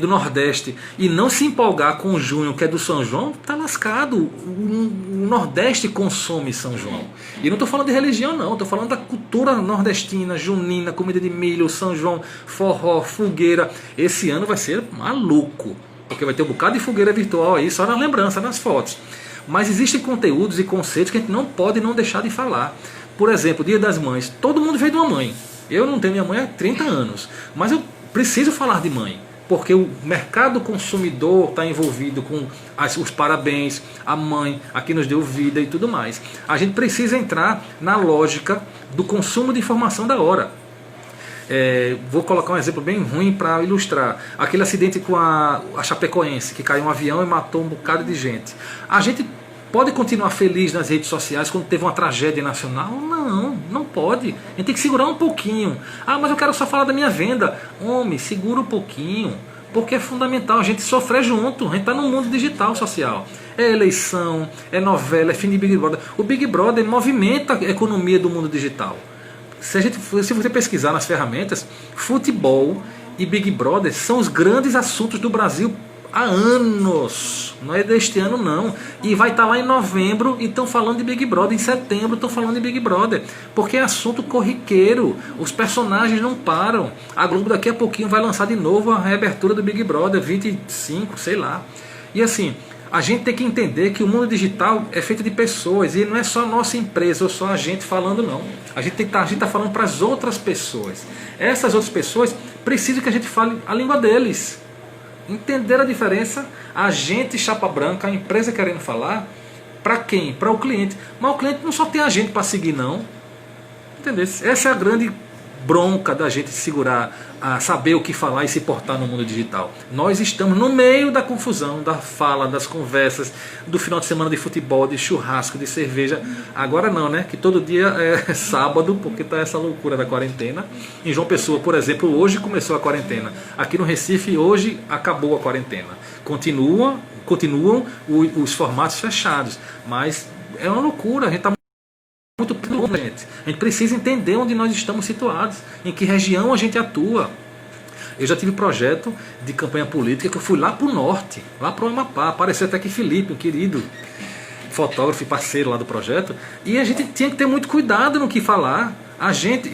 A: do Nordeste, e não se empolgar com o junho, que é do São João, tá lascado. O Nordeste consome São João. E não estou falando de religião não, estou falando da cultura nordestina, junina, comida de milho, São João, forró, fogueira. Esse ano vai ser maluco, porque vai ter um bocado de fogueira virtual aí, só na lembrança, nas fotos. Mas existem conteúdos e conceitos que a gente não pode não deixar de falar. Por exemplo, Dia das Mães. Todo mundo veio de uma mãe. Eu não tenho minha mãe há 30 anos, mas eu preciso falar de mãe, porque o mercado consumidor está envolvido com os parabéns, a mãe, a que nos deu vida e tudo mais. A gente precisa entrar na lógica do consumo de informação da hora. Vou colocar um exemplo bem ruim para ilustrar. Aquele acidente com a Chapecoense, que caiu um avião e matou um bocado de gente. A gente pode continuar feliz nas redes sociais quando teve uma tragédia nacional? Não pode. A gente tem que segurar um pouquinho. Mas eu quero só falar da minha venda. Homem, segura um pouquinho, porque é fundamental a gente sofrer junto. A gente está no mundo digital social. É eleição, é novela, é fim de Big Brother. O Big Brother movimenta a economia do mundo digital. Se você pesquisar nas ferramentas, futebol e Big Brother são os grandes assuntos do Brasil há anos, não é deste ano não, e vai estar lá em novembro e estão falando de Big Brother, em setembro estão falando de Big Brother, porque é assunto corriqueiro, os personagens não param. A Globo daqui a pouquinho vai lançar de novo a reabertura do Big Brother 25, sei lá. E assim, a gente tem que entender que o mundo digital é feito de pessoas, e não é só a nossa empresa ou só a gente falando não. A gente está falando para as outras pessoas. Essas outras pessoas precisam que a gente fale a língua deles. Entender a diferença, a gente chapa branca, a empresa querendo falar, para quem? Para o cliente. Mas o cliente não só tem a gente para seguir não. Entendeu? Essa é a grande bronca da gente segurar, a saber o que falar e se portar no mundo digital. Nós estamos no meio da confusão, da fala, das conversas, do final de semana de futebol, de churrasco, de cerveja. Agora não, né? Que todo dia é sábado, porque está essa loucura da quarentena. Em João Pessoa, por exemplo, hoje começou a quarentena. Aqui no Recife, hoje acabou a quarentena. Continuam os formatos fechados, mas é uma loucura. A gente está muito gente. A gente precisa entender onde nós estamos situados, em que região a gente atua. Eu já tive projeto de campanha política que eu fui lá para o norte, lá para o Amapá. Apareceu até aqui Felipe, um querido fotógrafo e parceiro lá do projeto. E a gente tinha que ter muito cuidado no que falar.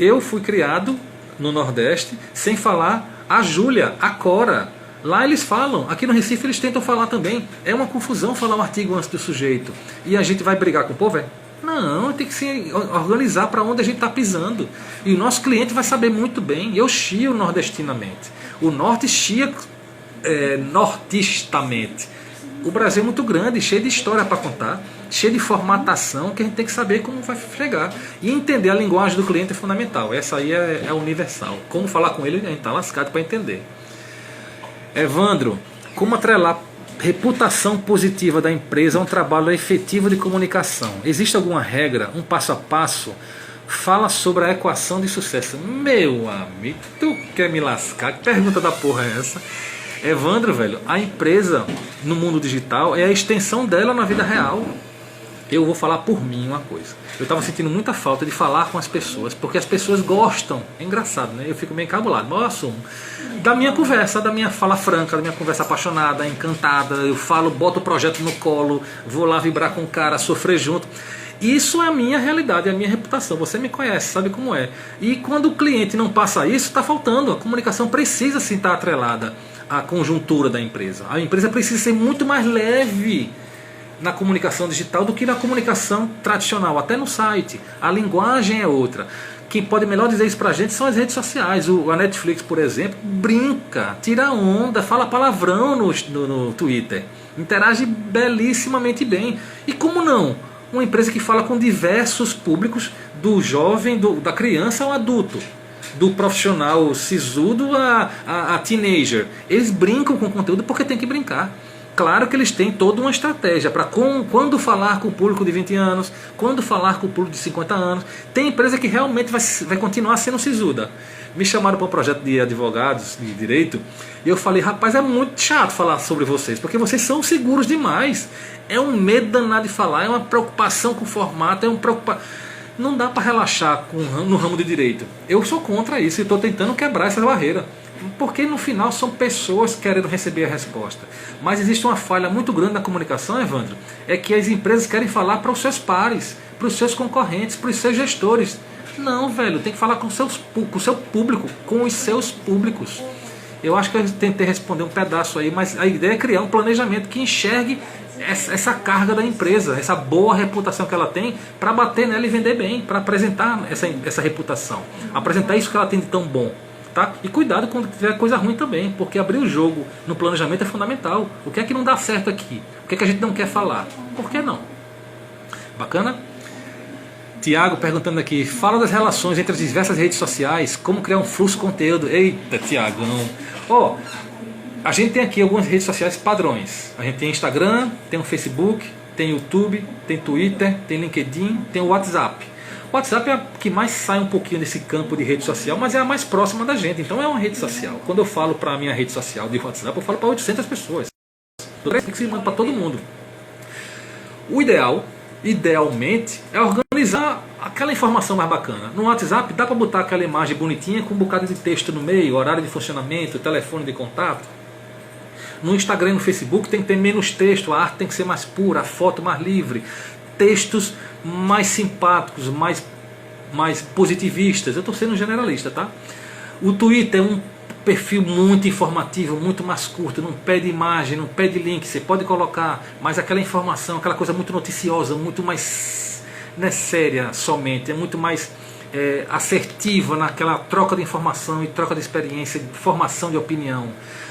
A: Eu fui criado no Nordeste sem falar a Júlia, a Cora. Lá eles falam, aqui no Recife eles tentam falar também. É uma confusão falar um artigo antes do sujeito. E a gente vai brigar com o povo, é? Não, tem que se organizar para onde a gente está pisando. E o nosso cliente vai saber muito bem. Eu chio nordestinamente. O norte chia nortistamente. O Brasil é muito grande, cheio de história para contar, cheio de formatação que a gente tem que saber como vai chegar. E entender a linguagem do cliente é fundamental. Essa aí é universal. Como falar com ele, a gente está lascado para entender. Evandro, como atrelar reputação positiva da empresa a um trabalho efetivo de comunicação? Existe alguma regra, um passo a passo? Fala sobre a equação de sucesso. Meu amigo, tu quer me lascar? Que pergunta da porra é essa? Evandro, velho, a empresa no mundo digital é a extensão dela na vida real. Eu vou falar por mim uma coisa. Eu estava sentindo muita falta de falar com as pessoas, porque as pessoas gostam. É engraçado, né? Eu fico meio encabulado, mas eu assumo. Da minha conversa, da minha fala franca, da minha conversa apaixonada, encantada. Eu falo, boto o projeto no colo, vou lá vibrar com o cara, sofrer junto. Isso é a minha realidade, é a minha reputação. Você me conhece, sabe como é. E quando o cliente não passa isso, está faltando. A comunicação precisa sim estar atrelada à conjuntura da empresa. A empresa precisa ser muito mais leve na comunicação digital do que na comunicação tradicional, até no site. A linguagem é outra. Quem pode melhor dizer isso pra gente são as redes sociais. A Netflix, por exemplo, brinca, tira onda, fala palavrão no Twitter, interage belíssimamente bem. E como não? Uma empresa que fala com diversos públicos, do jovem, da criança ao adulto, do profissional sisudo a teenager. Eles brincam com o conteúdo porque tem que brincar. Claro que eles têm toda uma estratégia para quando falar com o público de 20 anos, quando falar com o público de 50 anos. Tem empresa que realmente vai continuar sendo sisuda. Me chamaram para um projeto de advogados de direito e eu falei, rapaz, é muito chato falar sobre vocês, porque vocês são seguros demais. É um medo danado de falar, é uma preocupação com o formato, não dá para relaxar no ramo de direito. Eu sou contra isso e estou tentando quebrar essa barreira. Porque no final são pessoas querendo receber a resposta. Mas existe uma falha muito grande na comunicação, Evandro. É que as empresas querem falar para os seus pares, para os seus concorrentes, para os seus gestores. Não, velho, tem que falar com o seu público, com os seus públicos. Eu acho que eu tentei responder um pedaço aí, mas a ideia é criar um planejamento que enxergue essa carga da empresa, essa boa reputação que ela tem, para bater nela e vender bem, para apresentar essa reputação, apresentar isso que ela tem de tão bom. Tá? E cuidado quando tiver coisa ruim também, porque abrir o jogo no planejamento é fundamental. O que é que não dá certo aqui? O que é que a gente não quer falar? Por que não? Bacana? Tiago perguntando aqui, fala das relações entre as diversas redes sociais, como criar um fluxo de conteúdo. Eita, Tiagão. A gente tem aqui algumas redes sociais padrões. A gente tem Instagram, tem o Facebook, tem YouTube, tem Twitter, tem LinkedIn, tem o WhatsApp. O WhatsApp é a que mais sai um pouquinho desse campo de rede social, mas é a mais próxima da gente, então é uma rede social. Quando eu falo para a minha rede social de WhatsApp, eu falo para 800 pessoas. Tem que se mandar para todo mundo. O idealmente, é organizar aquela informação mais bacana. No WhatsApp dá para botar aquela imagem bonitinha com um bocado de texto no meio, horário de funcionamento, telefone de contato. No Instagram e no Facebook tem que ter menos texto, a arte tem que ser mais pura, a foto mais livre, textos mais simpáticos, mais positivistas. Eu estou sendo generalista, tá? O Twitter é um perfil muito informativo, muito mais curto, não pede imagem, não pede link, você pode colocar, mas aquela informação, aquela coisa muito noticiosa, muito mais, não é séria somente, é muito mais assertiva naquela troca de informação e troca de experiência, de formação de opinião.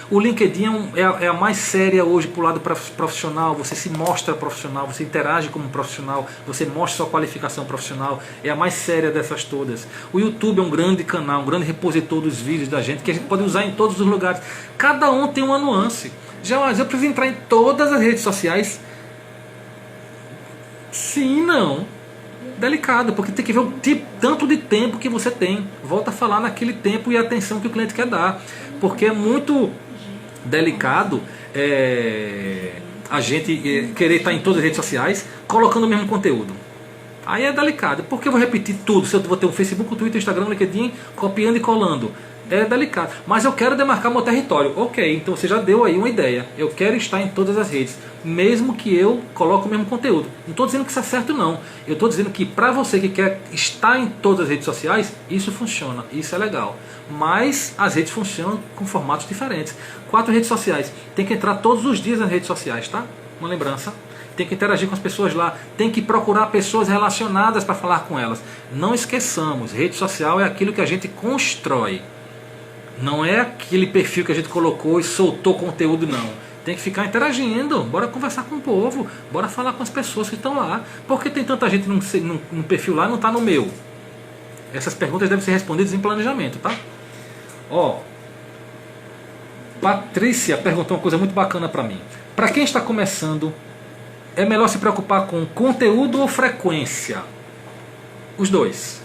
A: O LinkedIn é a mais séria hoje para o lado profissional, você se mostra profissional, você interage como profissional, você mostra sua qualificação profissional, é a mais séria dessas todas. O YouTube é um grande canal, um grande repositor dos vídeos da gente, que a gente pode usar em todos os lugares. Cada um tem uma nuance. Mas eu preciso entrar em todas as redes sociais? Sim, não. Delicado, porque tem que ver o tanto de tempo que você tem. Volta a falar naquele tempo e a atenção que o cliente quer dar. Porque é muito delicado a gente querer estar em todas as redes sociais colocando o mesmo conteúdo. Aí é delicado. Porque eu vou repetir tudo? Se eu vou ter um Facebook, um Twitter, Instagram, LinkedIn, copiando e colando. É delicado. Mas eu quero demarcar meu território. Ok, então você já deu aí uma ideia. Eu quero estar em todas as redes, mesmo que eu coloque o mesmo conteúdo. Não estou dizendo que isso é certo, não. Eu estou dizendo que para você que quer estar em todas as redes sociais, isso funciona, isso é legal. Mas as redes funcionam com formatos diferentes. 4 redes sociais. Tem que entrar todos os dias nas redes sociais, tá? Uma lembrança. Tem que interagir com as pessoas lá, tem que procurar pessoas relacionadas para falar com elas. Não esqueçamos, rede social é aquilo que a gente constrói. Não é aquele perfil que a gente colocou e soltou conteúdo, não. Tem que ficar interagindo, bora conversar com o povo, bora falar com as pessoas que estão lá. Por que tem tanta gente no perfil lá e não está no meu? Essas perguntas devem ser respondidas em planejamento, tá? Ó, Patrícia perguntou uma coisa muito bacana para mim. Para quem está começando, é melhor se preocupar com conteúdo ou frequência? Os dois.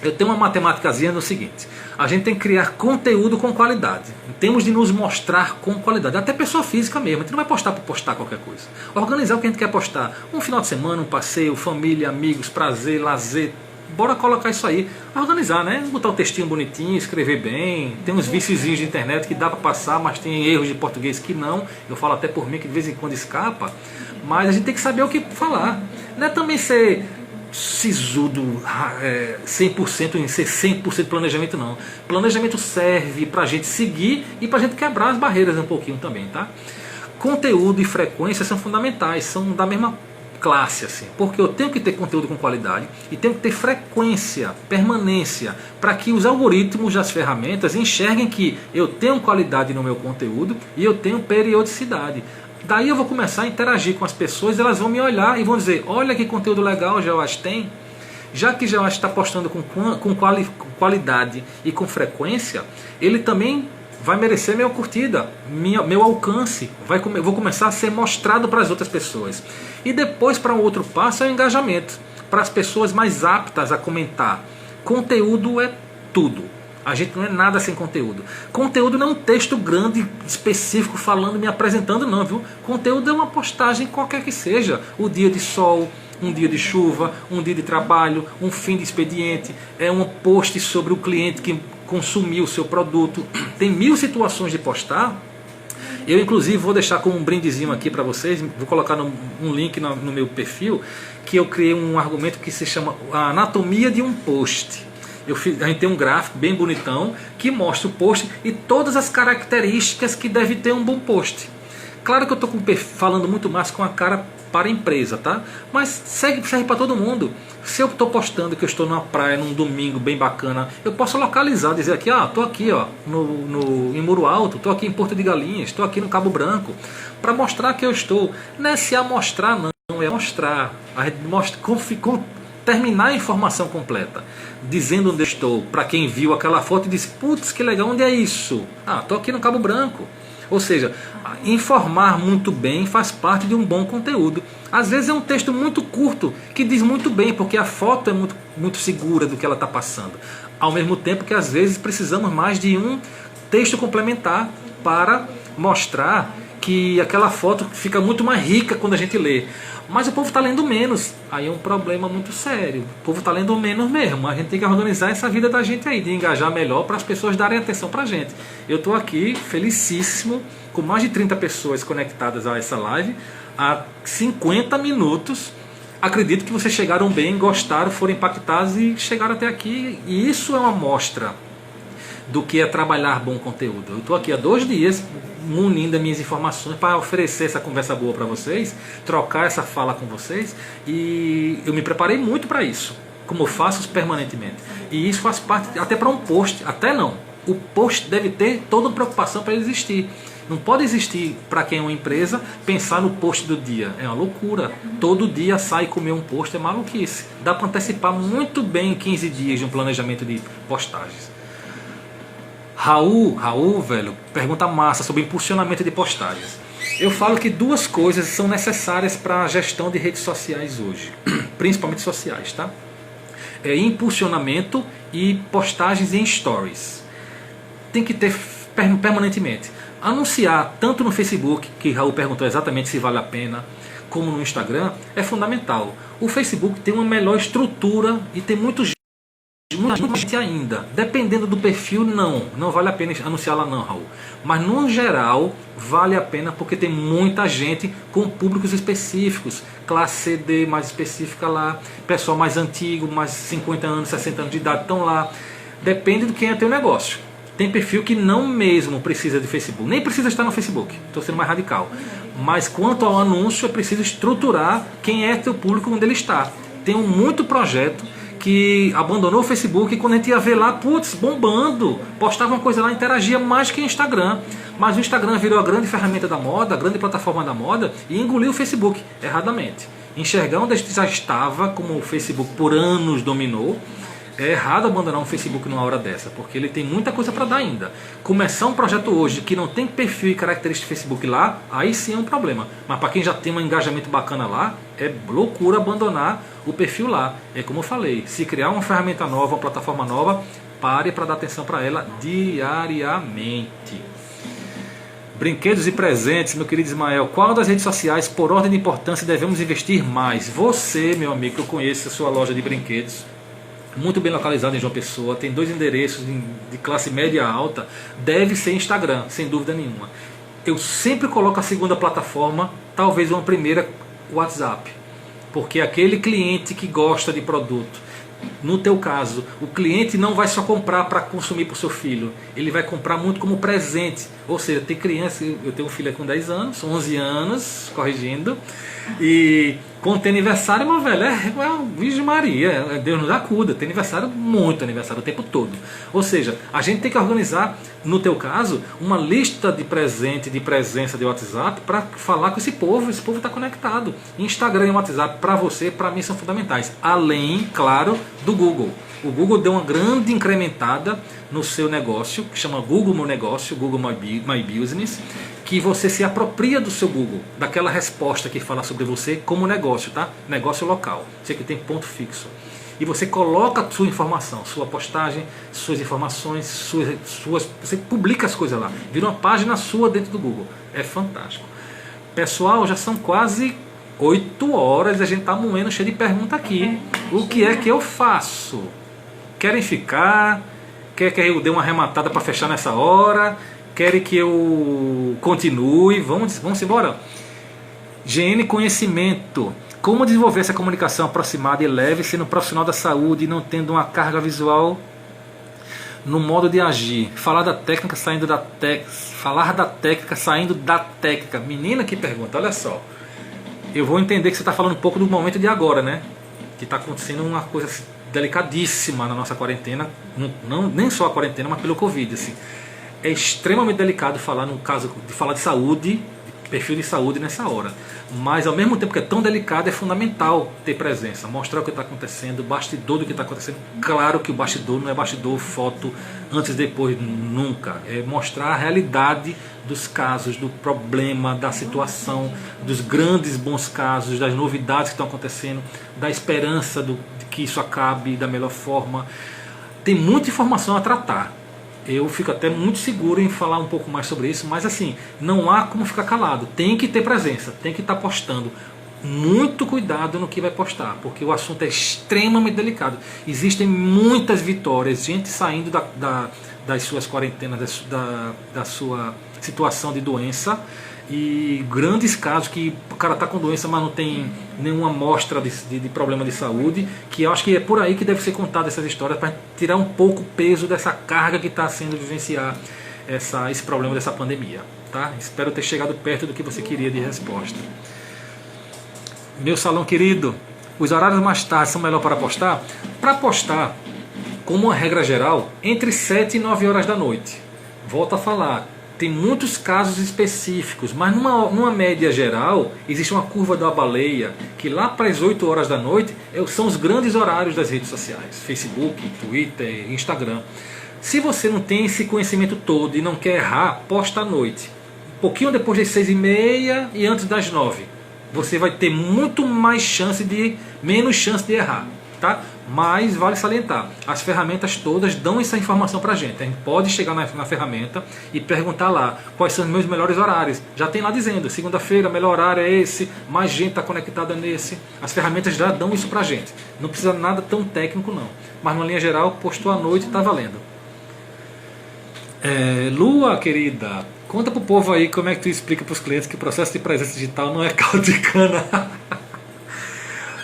A: Eu tenho uma matemáticazinha no seguinte: a gente tem que criar conteúdo com qualidade. Temos de nos mostrar com qualidade. Até pessoa física mesmo. A gente não vai postar por postar qualquer coisa. Organizar o que a gente quer postar. Um final de semana, um passeio, família, amigos, prazer, lazer. Bora colocar isso aí. Organizar, né? Botar o textinho bonitinho, escrever bem. Tem uns viciozinhos de internet que dá para passar, mas tem erros de português que não. Eu falo até por mim que de vez em quando escapa. Mas a gente tem que saber o que falar. Não é também ser sisudo, 100% em ser 100% planejamento, não. Planejamento serve pra gente seguir e pra gente quebrar as barreiras um pouquinho também, tá? Conteúdo e frequência são fundamentais, são da mesma classe, assim, porque eu tenho que ter conteúdo com qualidade e tenho que ter frequência, permanência, para que os algoritmos das ferramentas enxerguem que eu tenho qualidade no meu conteúdo e eu tenho periodicidade. Daí eu vou começar a interagir com as pessoas, elas vão me olhar e vão dizer: olha que conteúdo legal o Geoash tem. Já que o Geoash está postando com qualidade e com frequência, ele também vai merecer minha curtida, meu alcance. Vou começar a ser mostrado para as outras pessoas. E depois, para um outro passo, é o engajamento. Para as pessoas mais aptas a comentar. Conteúdo é tudo. A gente não é nada sem conteúdo. Conteúdo não é um texto grande, específico, falando, me apresentando, não, viu? Conteúdo é uma postagem qualquer que seja. O dia de sol, um dia de chuva, um dia de trabalho, um fim de expediente. É um post sobre o cliente que consumiu o seu produto. Tem 1000 situações de postar. Eu, inclusive, vou deixar como um brindezinho aqui para vocês. Vou colocar um link no meu perfil, que eu criei um argumento que se chama a anatomia de um post. A gente tem um gráfico bem bonitão que mostra o post e todas as características que deve ter um bom post. Claro que eu estou falando muito mais com a cara para a empresa, tá? Mas serve para todo mundo. Se eu estou postando que eu estou numa praia num domingo bem bacana, eu posso localizar, dizer aqui, estou aqui em Muro Alto, estou aqui em Porto de Galinhas, estou aqui no Cabo Branco, para mostrar que eu estou. Não é se amostrar, não, é mostrar. A gente terminar a informação completa, dizendo onde estou, para quem viu aquela foto e diz: putz, que legal, onde é isso? Estou aqui no Cabo Branco. Ou seja, informar muito bem faz parte de um bom conteúdo. Às vezes é um texto muito curto, que diz muito bem, porque a foto é muito segura do que ela está passando. Ao mesmo tempo que às vezes precisamos mais de um texto complementar para mostrar que aquela foto fica muito mais rica quando a gente lê. Mas o povo está lendo menos. Aí é um problema muito sério. O povo está lendo menos mesmo. A gente tem que organizar essa vida da gente aí, de engajar melhor para as pessoas darem atenção para a gente. Eu estou aqui felicíssimo, com mais de 30 pessoas conectadas a essa live, há 50 minutos. Acredito que vocês chegaram bem, gostaram, foram impactados e chegaram até aqui. E isso é uma amostra do que é trabalhar bom conteúdo. Eu estou aqui há 2 dias munindo as minhas informações para oferecer essa conversa boa para vocês, trocar essa fala com vocês, e eu me preparei muito para isso, como eu faço permanentemente. E isso faz parte, até para um post, até não. O post deve ter toda uma preocupação para ele existir. Não pode existir, para quem é uma empresa, pensar no post do dia. É uma loucura. Todo dia sai comer um post, é maluquice. Dá para antecipar muito bem 15 dias de um planejamento de postagens. Raul, velho, pergunta massa sobre impulsionamento de postagens. Eu falo que 2 coisas são necessárias para a gestão de redes sociais hoje, principalmente sociais, tá? Impulsionamento e postagens em stories. Tem que ter permanentemente. Anunciar tanto no Facebook, que Raul perguntou exatamente se vale a pena, como no Instagram, é fundamental. O Facebook tem uma melhor estrutura e tem muita gente ainda. Dependendo do perfil, não vale a pena anunciar lá não, Raul. Mas no geral, vale a pena porque tem muita gente com públicos específicos. Classe CD mais específica lá, pessoal mais antigo, mais 50 anos, 60 anos de idade estão lá. Depende de quem é teu negócio. Tem perfil que não mesmo precisa de Facebook, nem precisa estar no Facebook, estou sendo mais radical. Mas quanto ao anúncio, é preciso estruturar quem é teu público onde ele está. Tem muito projeto que abandonou o Facebook e quando a gente ia ver lá, putz, bombando, postava uma coisa lá, interagia mais que o Instagram. Mas o Instagram virou a grande ferramenta da moda, a grande plataforma da moda e engoliu o Facebook, erradamente. Enxergar onde a gente já estava, como o Facebook por anos dominou, é errado abandonar um Facebook numa hora dessa, porque ele tem muita coisa para dar ainda. Começar um projeto hoje que não tem perfil e característica de Facebook lá, aí sim é um problema. Mas para quem já tem um engajamento bacana lá, é loucura abandonar o perfil lá. É como eu falei, se criar uma ferramenta nova, uma plataforma nova, pare para dar atenção para ela diariamente. Brinquedos e presentes, meu querido Ismael. Qual das redes sociais, por ordem de importância, devemos investir mais? Você, meu amigo, que eu conheço a sua loja de brinquedos, muito bem localizado em João Pessoa, tem 2 endereços de classe média alta, deve ser Instagram, sem dúvida nenhuma. Eu sempre coloco a segunda plataforma, talvez uma primeira, WhatsApp, porque aquele cliente que gosta de produto, no teu caso, o cliente não vai só comprar para consumir para o seu filho, ele vai comprar muito como presente. Ou seja, tem criança, eu tenho um filho com 10 anos, 11 anos, corrigindo, e quando tem aniversário, meu velho, é um Virgem Maria, Deus nos acuda, tem aniversário, muito aniversário, o tempo todo. Ou seja, a gente tem que organizar, no teu caso, uma lista de presente, de presença de WhatsApp para falar com esse povo está conectado. Instagram e WhatsApp para você, para mim, são fundamentais. Além, claro, do Google. O Google deu uma grande incrementada no seu negócio, que chama Google Meu Negócio, Google My Business, que você se apropria do seu Google, daquela resposta que fala sobre você como negócio, tá? Negócio local, você que tem ponto fixo. E você coloca a sua informação, sua postagem, suas informações, você publica as coisas lá. Vira uma página sua dentro do Google. É fantástico. Pessoal, já são quase 8 horas e a gente está moendo cheio de pergunta aqui. O que é que eu faço? Querem ficar? Quer que eu dê uma arrematada para fechar nessa hora? Querem que eu continue? Vamos embora. GN Conhecimento. Como desenvolver essa comunicação aproximada e leve, sendo profissional da saúde e não tendo uma carga visual no modo de agir? Falar da técnica saindo da técnica. Menina que pergunta, olha só. Eu vou entender que você está falando um pouco do momento de agora, né? Que está acontecendo uma coisa delicadíssima na nossa quarentena. Não, nem só a quarentena, mas pelo Covid, assim. É extremamente delicado falar no caso de falar de saúde, perfil de saúde nessa hora. Mas ao mesmo tempo que é tão delicado, é fundamental ter presença, mostrar o que está acontecendo, o bastidor do que está acontecendo. Claro que o bastidor não é bastidor, foto, antes e depois, nunca. É mostrar a realidade dos casos, do problema, da situação, dos grandes bons casos, das novidades que estão acontecendo, da esperança de que isso acabe da melhor forma. Tem muita informação a tratar. Eu fico até muito seguro em falar um pouco mais sobre isso, mas assim, não há como ficar calado. Tem que ter presença, tem que estar postando. Muito cuidado no que vai postar, porque o assunto é extremamente delicado. Existem muitas vitórias, gente saindo das suas quarentenas, da sua situação de doença, e grandes casos que o cara está com doença, mas não tem nenhuma amostra de problema de saúde, que eu acho que é por aí que deve ser contada essas histórias, para tirar um pouco o peso dessa carga que está sendo vivenciar esse problema dessa pandemia. Tá? Espero ter chegado perto do que você queria de resposta. Meu salão querido, os horários mais tarde são melhor para postar? Para postar, como uma regra geral, entre 7 e 9 horas da noite. Volto a falar, tem muitos casos específicos, mas numa média geral, existe uma curva da baleia, que lá para as 8 horas da noite são os grandes horários das redes sociais, Facebook, Twitter, Instagram. Se você não tem esse conhecimento todo e não quer errar, posta à noite. Um pouquinho depois das 6h30 e antes das 9. Você vai ter muito mais menos chance de errar, tá? Mas vale salientar, as ferramentas todas dão essa informação pra gente. A gente pode chegar na ferramenta e perguntar lá quais são os meus melhores horários. Já tem lá dizendo, segunda-feira, melhor horário é esse, mais gente está conectada nesse. As ferramentas já dão isso pra gente. Não precisa nada tão técnico não. Mas numa linha geral, postou à noite e tá valendo. Lua, querida, conta pro povo aí como é que tu explica pros clientes que o processo de presença digital não é caldo de cana.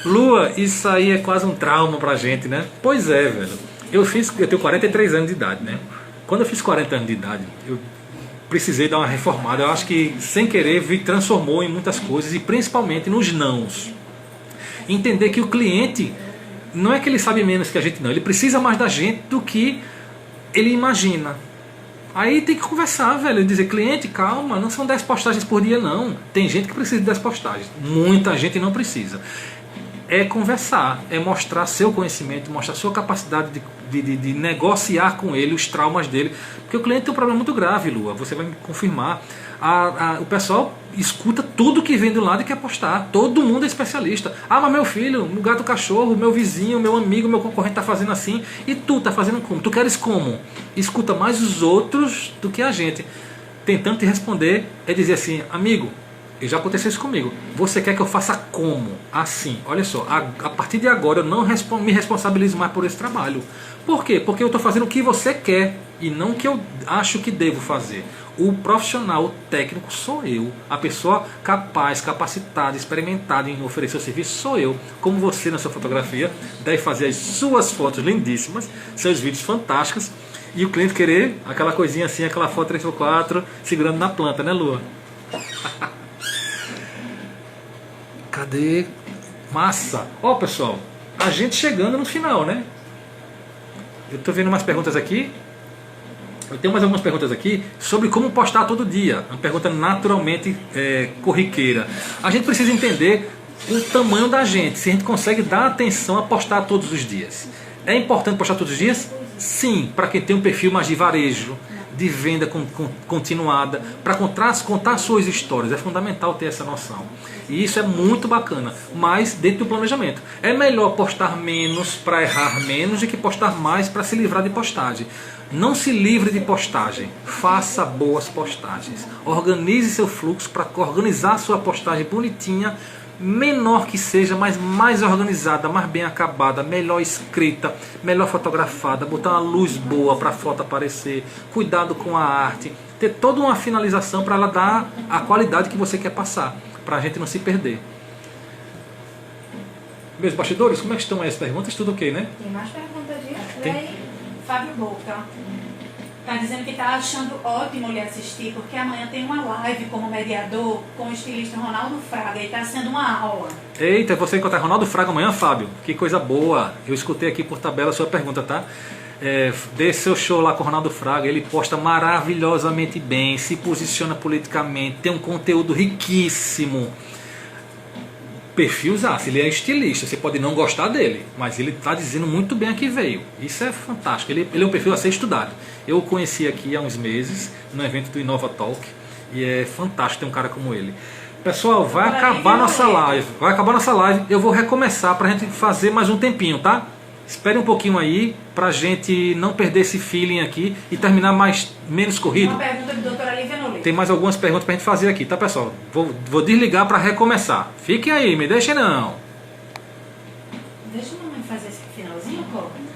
A: Lua, isso aí é quase um trauma pra gente, né? Pois é, velho. Eu tenho 43 anos de idade, né? Quando eu fiz 40 anos de idade, eu precisei dar uma reformada. Eu acho que, sem querer, me transformou em muitas coisas, e principalmente nos nãos. Entender que o cliente, não é que ele sabe menos que a gente, não. Ele precisa mais da gente do que ele imagina. Aí tem que conversar, velho, dizer, cliente, calma, não são 10 postagens por dia, não. Tem gente que precisa de 10 postagens, muita gente não precisa. É conversar, é mostrar seu conhecimento, mostrar sua capacidade de negociar com ele os traumas dele. Porque o cliente tem um problema muito grave, Lua, você vai me confirmar. O pessoal escuta tudo que vem do lado e quer postar. Todo mundo é especialista. Ah, mas meu filho, o gato, o cachorro, meu vizinho, meu amigo, meu concorrente está fazendo assim. E tu está fazendo como? Tu queres como? Escuta mais os outros do que a gente. Tentando te responder é dizer assim, amigo, e já aconteceu isso comigo. Você quer que eu faça como? Assim. Olha só, a partir de agora eu não me responsabilizo mais por esse trabalho. Por quê? Porque eu estou fazendo o que você quer e não o que eu acho que devo fazer. O profissional, o técnico sou eu. A pessoa capaz, capacitada, experimentada em oferecer o serviço sou eu. Como você na sua fotografia deve fazer as suas fotos lindíssimas, seus vídeos fantásticos, e o cliente querer aquela coisinha assim, aquela foto 3x4 segurando na planta, né, Lua? Cadê? Massa! Ó, pessoal, a gente chegando no final, né? Eu tô vendo umas perguntas aqui. Eu tenho mais algumas perguntas aqui sobre como postar todo dia. Uma pergunta naturalmente corriqueira. A gente precisa entender o tamanho da gente, se a gente consegue dar atenção a postar todos os dias. É importante postar todos os dias? Sim, para quem tem um perfil mais de varejo, de venda continuada, para contar suas histórias. É fundamental ter essa noção. E isso é muito bacana, mas dentro do planejamento. É melhor postar menos para errar menos do que postar mais para se livrar de postagem. Não se livre de postagem, faça boas postagens. Organize seu fluxo para organizar a sua postagem bonitinha, menor que seja, mas mais organizada, mais bem acabada, melhor escrita, melhor fotografada, botar uma luz boa para a foto aparecer, cuidado com a arte, ter toda uma finalização para ela dar a qualidade que você quer passar, para a gente não se perder. Meus bastidores, como é que estão aí as perguntas? Tudo ok, né?
B: Tem mais perguntas disso?
C: Tem. Fábio Boca está dizendo que está achando ótimo lhe assistir, porque amanhã tem uma live como mediador com o estilista Ronaldo Fraga e está sendo uma aula.
A: Eita, você encontrar Ronaldo Fraga amanhã, Fábio? Que coisa boa! Eu escutei aqui por tabela a sua pergunta, tá? Dê seu show lá com o Ronaldo Fraga, ele posta maravilhosamente bem, se posiciona politicamente, tem um conteúdo riquíssimo. Perfil usasse, ele é estilista, você pode não gostar dele, mas ele está dizendo muito bem a que veio. Isso é fantástico, ele é um perfil a ser estudado. Eu o conheci aqui há uns meses, no evento do Inova Talk, e é fantástico ter um cara como ele. Pessoal, vai acabar nossa live, eu vou recomeçar para a gente fazer mais um tempinho, tá? Espere um pouquinho aí pra gente não perder esse feeling aqui e terminar menos corrido.
C: Uma pergunta do doutora Lívia Noleiro.
A: Tem mais algumas perguntas pra gente fazer aqui, tá, pessoal? Vou desligar pra recomeçar. Fiquem aí, me deixem não.
C: Deixa a mamãe fazer esse finalzinho, Coca.